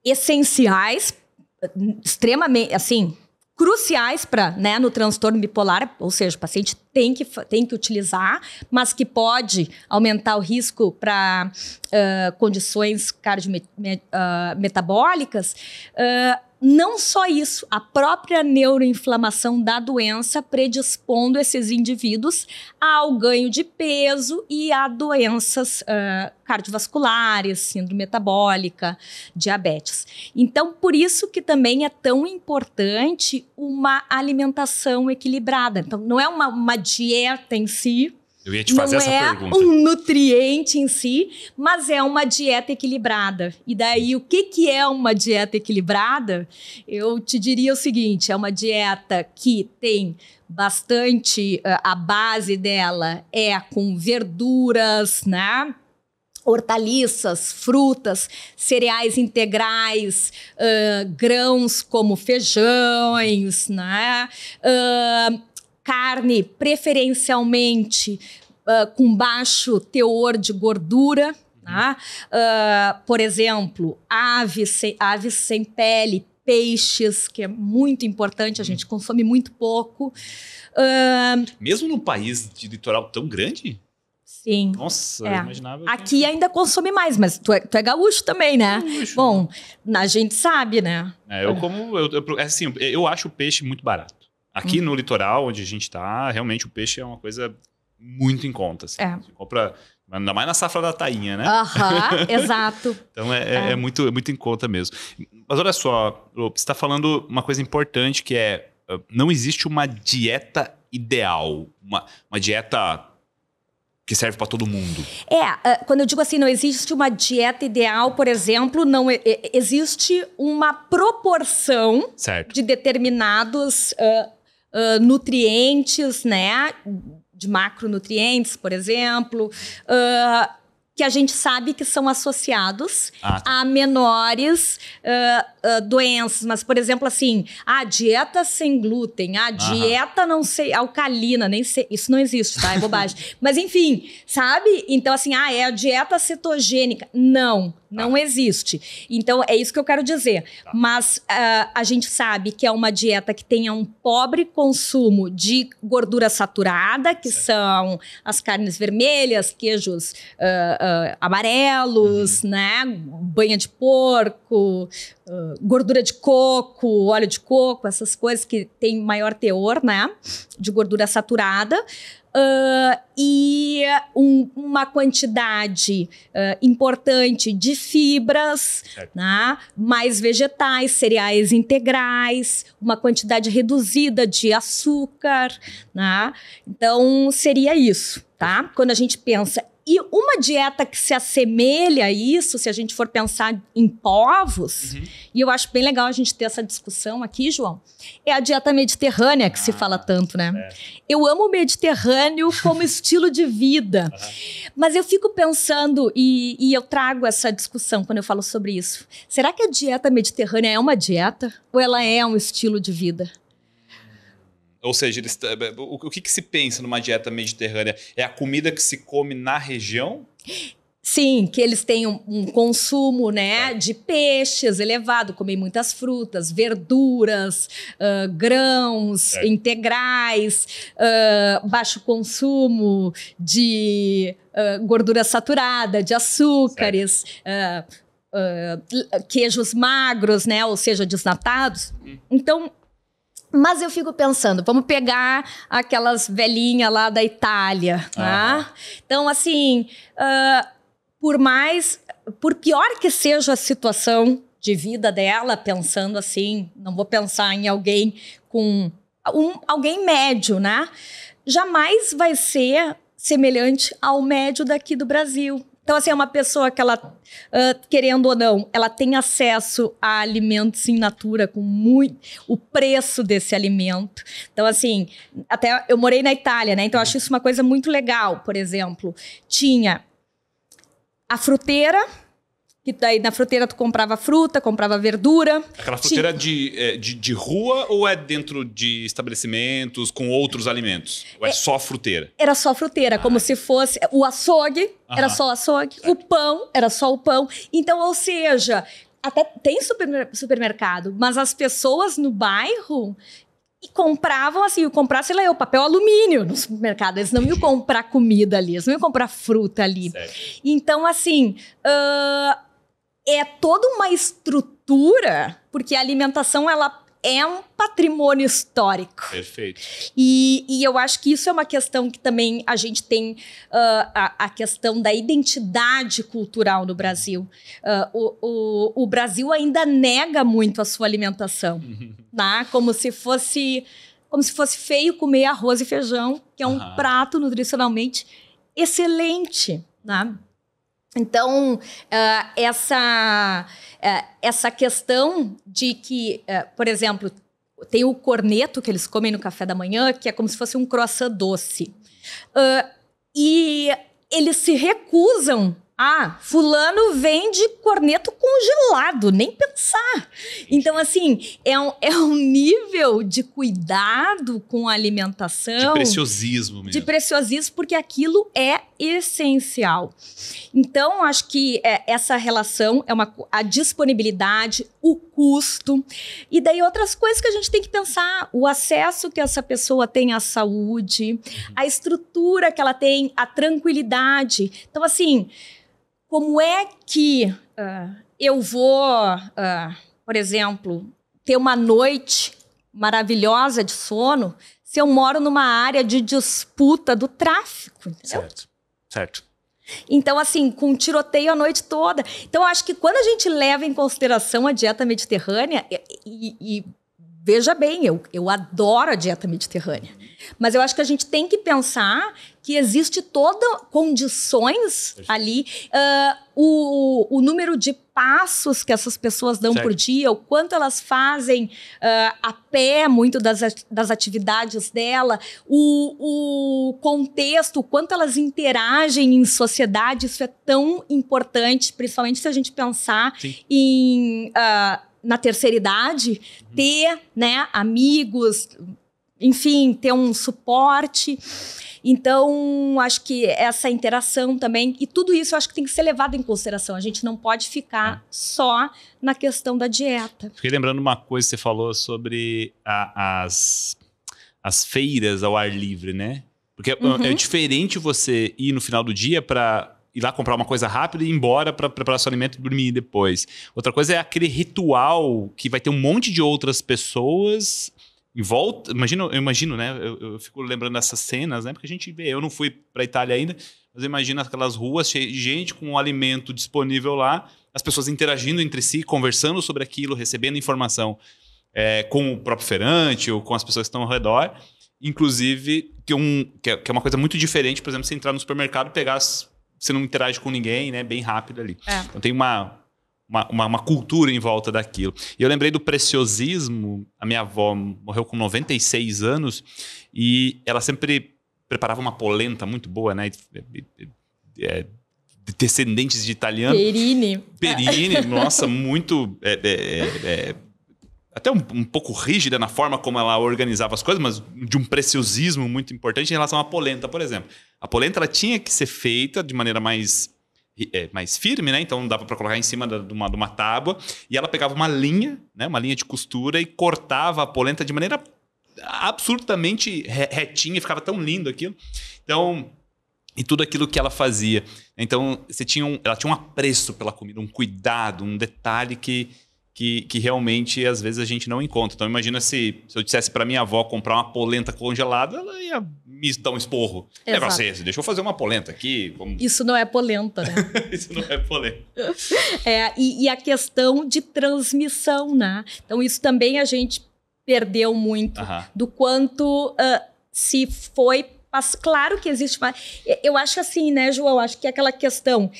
essenciais, extremamente, assim, cruciais para, né, no transtorno bipolar, ou seja, o paciente tem que utilizar, mas que pode aumentar o risco para condições cardiometabólicas. Não só isso, a própria neuroinflamação da doença predispondo esses indivíduos ao ganho de peso e a doenças cardiovasculares, síndrome metabólica, diabetes. Então, por isso que também é tão importante uma alimentação equilibrada. Então, não é uma dieta em si, eu ia te fazer essa pergunta. Não é um nutriente em si, mas é uma dieta equilibrada. E daí, o que é uma dieta equilibrada? Eu te diria o seguinte, é uma dieta que tem bastante... A base dela é com verduras, né? Hortaliças, frutas, cereais integrais, grãos como feijões, né? Carne, preferencialmente com baixo teor de gordura, Tá? Por exemplo, aves sem pele, peixes, que é muito importante, a gente consome muito pouco. Mesmo num país de litoral tão grande? Sim. Nossa, eu imaginava. Aqui ainda consome mais, mas tu é gaúcho também, né? Gaúcho. Bom, a gente sabe, né? Eu acho o peixe muito barato. Aqui no litoral, onde a gente tá, realmente o peixe é uma coisa muito em conta. Assim. Você compra, ainda mais na safra da tainha, né? Exato. Então é muito em conta mesmo. Mas olha só, você está falando uma coisa importante que é, não existe uma dieta ideal, uma dieta que serve para todo mundo. Quando eu digo assim, não existe uma dieta ideal, por exemplo, não existe uma proporção de determinados nutrientes, né? De macronutrientes, por exemplo, que a gente sabe que são associados a menores doenças. Mas, por exemplo, assim, a dieta sem glúten, a dieta não sei, alcalina, nem sei, isso não existe, tá? É bobagem. Mas, enfim, sabe? Então, assim, é a dieta cetogênica. Não existe. Então, é isso que eu quero dizer. Mas a gente sabe que é uma dieta que tenha um pobre consumo de gordura saturada, que são as carnes vermelhas, queijos amarelos, né? Banha de porco, gordura de coco, óleo de coco, essas coisas que têm maior teor, né? De gordura saturada. E uma quantidade importante de fibras, né? Mais vegetais, cereais integrais, uma quantidade reduzida de açúcar, né? Então, seria isso, tá? Quando a gente pensa... E uma dieta que se assemelha a isso, se a gente for pensar em povos, e eu acho bem legal a gente ter essa discussão aqui, João, é a dieta mediterrânea que se fala tanto, né? Eu amo o Mediterrâneo como estilo de vida, mas eu fico pensando, e eu trago essa discussão quando eu falo sobre isso. Será que a dieta mediterrânea é uma dieta ou ela é um estilo de vida? Ou seja, o que se pensa numa dieta mediterrânea? É a comida que se come na região? Sim, que eles têm um consumo, né, de peixes elevado, comem muitas frutas, verduras, grãos integrais, baixo consumo de gordura saturada, de açúcares, queijos magros, né, ou seja, desnatados. Então... Mas eu fico pensando, vamos pegar aquelas velhinhas lá da Itália, né? Então, assim, por pior que seja a situação de vida dela, pensando assim, não vou pensar em alguém com... alguém médio, né? Jamais vai ser semelhante ao médio daqui do Brasil. Então, assim, é uma pessoa que ela, querendo ou não, ela tem acesso a alimentos in natura com o preço desse alimento. Então, assim, até eu morei na Itália, né? Então, eu acho isso uma coisa muito legal. Por exemplo, tinha a fruteira, que daí na fruteira tu comprava fruta, comprava verdura. Aquela fruteira de rua ou é dentro de estabelecimentos com outros alimentos? Ou é só fruteira? Era só fruteira, como se fosse... O açougue era só açougue, o pão era só o pão. Então, ou seja, até tem supermercado, mas as pessoas no bairro... E compravam, assim, iam comprar, sei lá, o papel alumínio no supermercado. Eles não iam comprar comida ali, eles não iam comprar fruta ali. Certo. Então, assim... é toda uma estrutura, porque a alimentação, ela é um patrimônio histórico. Perfeito. E eu acho que isso é uma questão que também a gente tem, a questão da identidade cultural no Brasil. O Brasil ainda nega muito a sua alimentação, né? Como se fosse feio comer arroz e feijão, que é um prato nutricionalmente excelente, né? Então, essa questão de que, por exemplo, tem o corneto que eles comem no café da manhã, que é como se fosse um croissant doce. E eles se recusam Ah, fulano vende corneto congelado, nem pensar. Então, assim, é um nível de cuidado com a alimentação. De preciosismo mesmo. De preciosismo, porque aquilo é essencial. Então, acho que essa relação é a disponibilidade, o custo, e daí outras coisas que a gente tem que pensar, o acesso que essa pessoa tem à saúde, a estrutura que ela tem, a tranquilidade. Então, assim, como é que eu vou, por exemplo, ter uma noite maravilhosa de sono se eu moro numa área de disputa do tráfico, entendeu? Certo. Então, assim, com tiroteio a noite toda. Então, eu acho que quando a gente leva em consideração a dieta mediterrânea, e veja bem, eu adoro a dieta mediterrânea, mas eu acho que a gente tem que pensar que existe todas condições ali, o número de passos que essas pessoas dão por dia, o quanto elas fazem a pé, muito das atividades dela, o contexto, o quanto elas interagem em sociedade, isso é tão importante, principalmente se a gente pensar na terceira idade, ter, né, amigos, enfim, ter um suporte. Então, acho que essa interação também, e tudo isso eu acho que tem que ser levado em consideração. A gente não pode ficar só na questão da dieta. Fiquei lembrando uma coisa que você falou sobre as feiras ao ar livre, né? Porque é diferente você ir no final do dia para ir lá comprar uma coisa rápida e ir embora para preparar seu alimento e dormir depois. Outra coisa é aquele ritual que vai ter um monte de outras pessoas em volta. Eu imagino, né? Eu fico lembrando dessas cenas, né? Porque a gente vê, eu não fui para a Itália ainda, mas eu imagino aquelas ruas cheias de gente com um alimento disponível lá, as pessoas interagindo entre si, conversando sobre aquilo, recebendo informação com o próprio feirante ou com as pessoas que estão ao redor. Inclusive, que é uma coisa muito diferente, por exemplo, você entrar no supermercado e pegar... Você não interage com ninguém, né? Bem rápido ali. Então tem uma cultura em volta daquilo. E eu lembrei do preciosismo. A minha avó morreu com 96 anos e ela sempre preparava uma polenta muito boa, né? Descendentes de italiano. Perini, nossa, muito... até um pouco rígida na forma como ela organizava as coisas, mas de um preciosismo muito importante em relação à polenta, por exemplo. A polenta ela tinha que ser feita de maneira mais firme, né? Então dava para colocar em cima de uma tábua e ela pegava uma linha, né? Uma linha de costura e cortava a polenta de maneira absolutamente retinha, ficava tão lindo aquilo. Então, e tudo aquilo que ela fazia. Então, ela tinha um apreço pela comida, um cuidado, um detalhe que realmente, às vezes, a gente não encontra. Então, imagina se eu dissesse para minha avó comprar uma polenta congelada, ela ia me dar um esporro. Que negócio é esse? Deixa eu fazer uma polenta aqui. Isso não é polenta, né? Isso não é polenta. E a questão de transmissão, né? Então, isso também a gente perdeu muito do quanto se foi... Claro que existe... Eu acho assim, né, João? Acho que é aquela questão...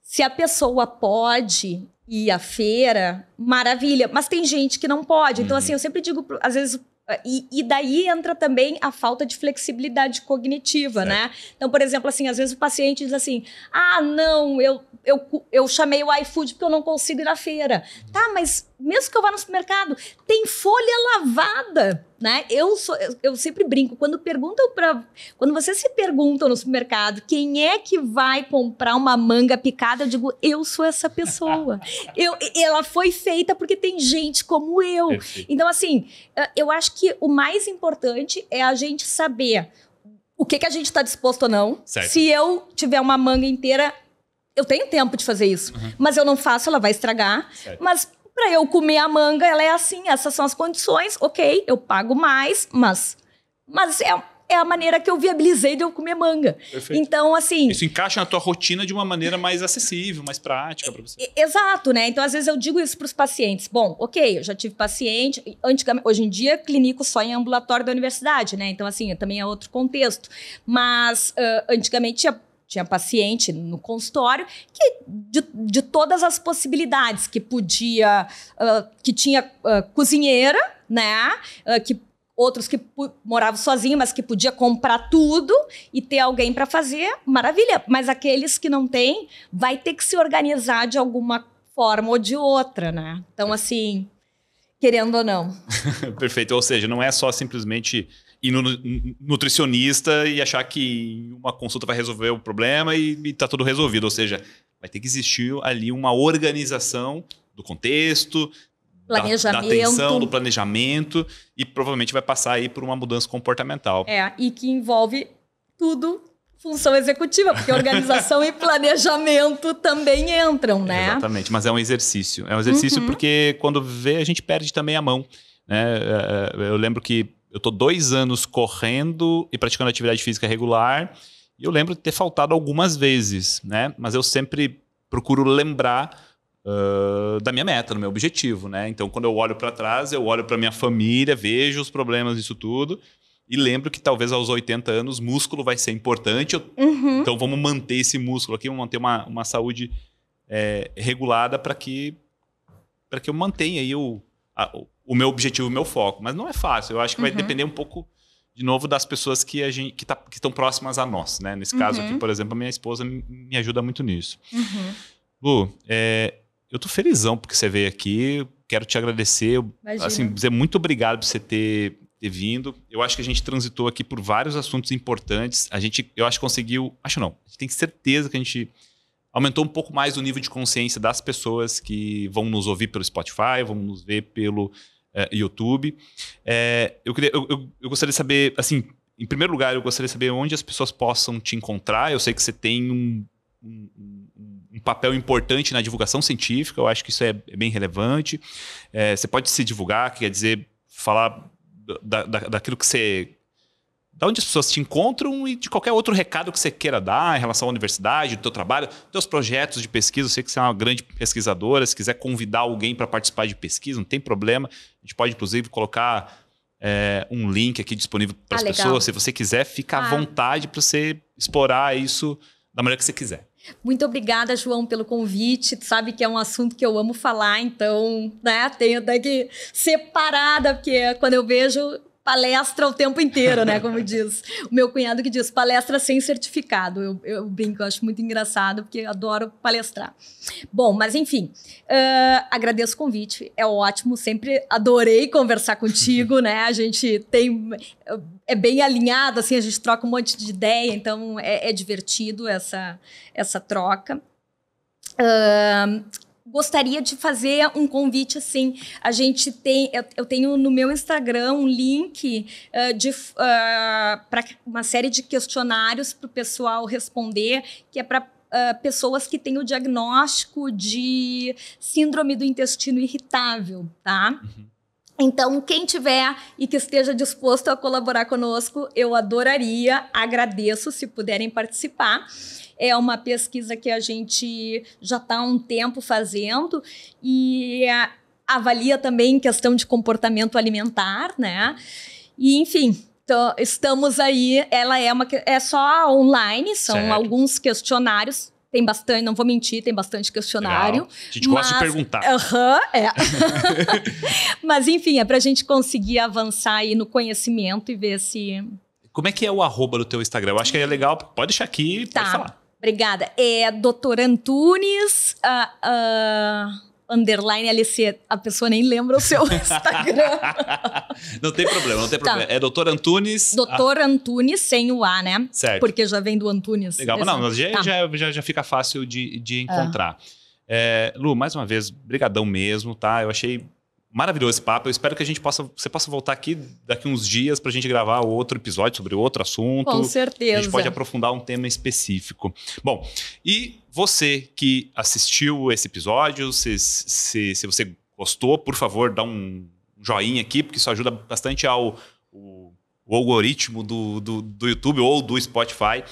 se a pessoa pode... ir à feira, maravilha. Mas tem gente que não pode. Então, assim, eu sempre digo, às vezes... E daí entra também a falta de flexibilidade cognitiva, né? Então, por exemplo, assim, às vezes o paciente diz assim, não, eu chamei o iFood porque eu não consigo ir à feira. Tá, mas mesmo que eu vá no supermercado, tem folha lavada, né? Eu sempre brinco, quando vocês se perguntam no supermercado quem é que vai comprar uma manga picada, eu digo, eu sou essa pessoa. Ela foi feita porque tem gente como eu. Perfeito. Então, assim, eu acho que o mais importante é a gente saber o que a gente está disposto ou não. Certo. Se eu tiver uma manga inteira, eu tenho tempo de fazer isso. Mas eu não faço, ela vai estragar. Certo. Mas para eu comer a manga, ela é assim, essas são as condições. Ok, eu pago mais, mas é a maneira que eu viabilizei de eu comer manga. Perfeito. Então, assim... Isso encaixa na tua rotina de uma maneira mais acessível, mais prática para você. Exato, né? Então, às vezes eu digo isso para os pacientes. Bom, ok, eu já tive paciente... Hoje em dia, clinico só em ambulatório da universidade, né? Então, assim, também é outro contexto. Mas, antigamente, tinha paciente no consultório que de todas as possibilidades, que tinha cozinheira, né? Que outros que moravam sozinhos, mas que podia comprar tudo e ter alguém para fazer, maravilha. Mas aqueles que não têm, vai ter que se organizar de alguma forma ou de outra, né? Então, assim, querendo ou não. Perfeito. Ou seja, não é só simplesmente ir no nutricionista e achar que uma consulta vai resolver o problema e tá tudo resolvido. Ou seja, vai ter que existir ali uma organização do contexto, da atenção, do planejamento, e provavelmente vai passar aí por uma mudança comportamental. E que envolve tudo função executiva, porque organização e planejamento também entram, né? Exatamente, mas é um exercício. É um exercício porque quando vê, a gente perde também a mão, né? Eu lembro que eu tô 2 anos correndo e praticando atividade física regular, e eu lembro de ter faltado algumas vezes, né? Mas eu sempre procuro lembrar da minha meta, do meu objetivo, né? Então, quando eu olho para trás, eu olho para minha família, vejo os problemas disso tudo e lembro que talvez aos 80 anos músculo vai ser importante. Então, vamos manter esse músculo aqui, vamos manter uma saúde regulada para que eu mantenha aí o meu objetivo, o meu foco. Mas não é fácil. Eu acho que vai depender um pouco, de novo, das pessoas que estão próximas a nós, né? Nesse caso aqui, por exemplo, a minha esposa me ajuda muito nisso. Lu, eu tô felizão porque você veio aqui, quero te agradecer, assim, dizer muito obrigado por você ter vindo. Eu acho que a gente transitou aqui por vários assuntos importantes. Eu acho que conseguiu, a gente tem certeza que a gente aumentou um pouco mais o nível de consciência das pessoas que vão nos ouvir pelo Spotify, vão nos ver pelo YouTube. Eu gostaria de saber, assim, em primeiro lugar, eu gostaria de saber onde as pessoas possam te encontrar. Eu sei que você tem um papel importante na divulgação científica, eu acho que isso é bem relevante. Você pode se divulgar, quer dizer, falar daquilo que você... Da onde as pessoas te encontram e de qualquer outro recado que você queira dar em relação à universidade, do teu trabalho, dos teus projetos de pesquisa. Eu sei que você é uma grande pesquisadora, se quiser convidar alguém para participar de pesquisa, não tem problema. A gente pode, inclusive, colocar um link aqui disponível para as pessoas. Se você quiser, fica à vontade para você explorar isso da maneira que você quiser. Muito obrigada, João, pelo convite. Tu sabe que é um assunto que eu amo falar, então, né, tenho daqui separada, porque quando eu vejo palestra o tempo inteiro, né, como diz o meu cunhado que diz, palestra sem certificado. Eu brinco, eu acho muito engraçado, porque eu adoro palestrar. Bom, mas enfim, agradeço o convite, é ótimo, sempre adorei conversar contigo, né, a gente é bem alinhado, assim, a gente troca um monte de ideia, então é divertido essa troca. Gostaria de fazer um convite, assim, eu tenho no meu Instagram um link para uma série de questionários para o pessoal responder, que é para pessoas que têm o diagnóstico de síndrome do intestino irritável, tá? Então, quem tiver e que esteja disposto a colaborar conosco, eu adoraria, agradeço se puderem participar. É uma pesquisa que a gente já está há um tempo fazendo e avalia também questão de comportamento alimentar, né? E, enfim, então, estamos aí. Ela é só online, são alguns questionários. Tem bastante, não vou mentir, tem bastante questionário. Legal. A gente gosta de perguntar. Mas, enfim, é para a gente conseguir avançar aí no conhecimento e ver se... Como é que é o @ do teu Instagram? Eu acho que é legal, pode deixar aqui, pode falar. Obrigada. É Dr. Antunes, underline LC. A pessoa nem lembra o seu Instagram. Não tem problema, não tem problema. É Dr. Antunes... Dr. Antunes, sem o A, né? Certo. Porque já vem do Antunes. Legal, mas não, já fica fácil de encontrar. Lu, mais uma vez, brigadão mesmo, tá? Eu achei maravilhoso esse papo. Eu espero que você possa voltar aqui daqui uns dias para a gente gravar outro episódio sobre outro assunto. Com certeza. A gente pode aprofundar um tema específico. Bom, e você que assistiu esse episódio, se você gostou, por favor, dá um joinha aqui, porque isso ajuda bastante o algoritmo do YouTube ou do Spotify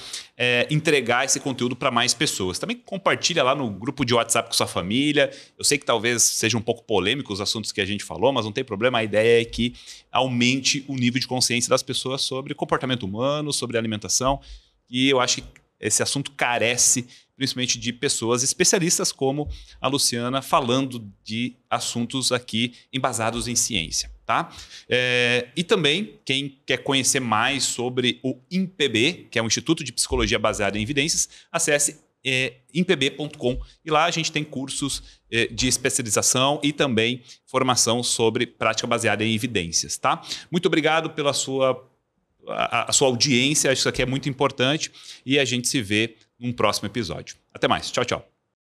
entregar esse conteúdo para mais pessoas. Também compartilha lá no grupo de WhatsApp com sua família. Eu sei que talvez seja um pouco polêmico os assuntos que a gente falou, mas não tem problema. A ideia é que aumente o nível de consciência das pessoas sobre comportamento humano, sobre alimentação. E eu acho que esse assunto carece principalmente de pessoas especialistas como a Luciana, falando de assuntos aqui embasados em ciência. Tá? E também, quem quer conhecer mais sobre o INPB, que é o Instituto de Psicologia Baseada em Evidências, acesse inpb.com e lá a gente tem cursos de especialização e também formação sobre prática baseada em evidências. Tá? Muito obrigado pela sua audiência, acho que isso aqui é muito importante e a gente se vê num próximo episódio. Até mais, tchau, tchau.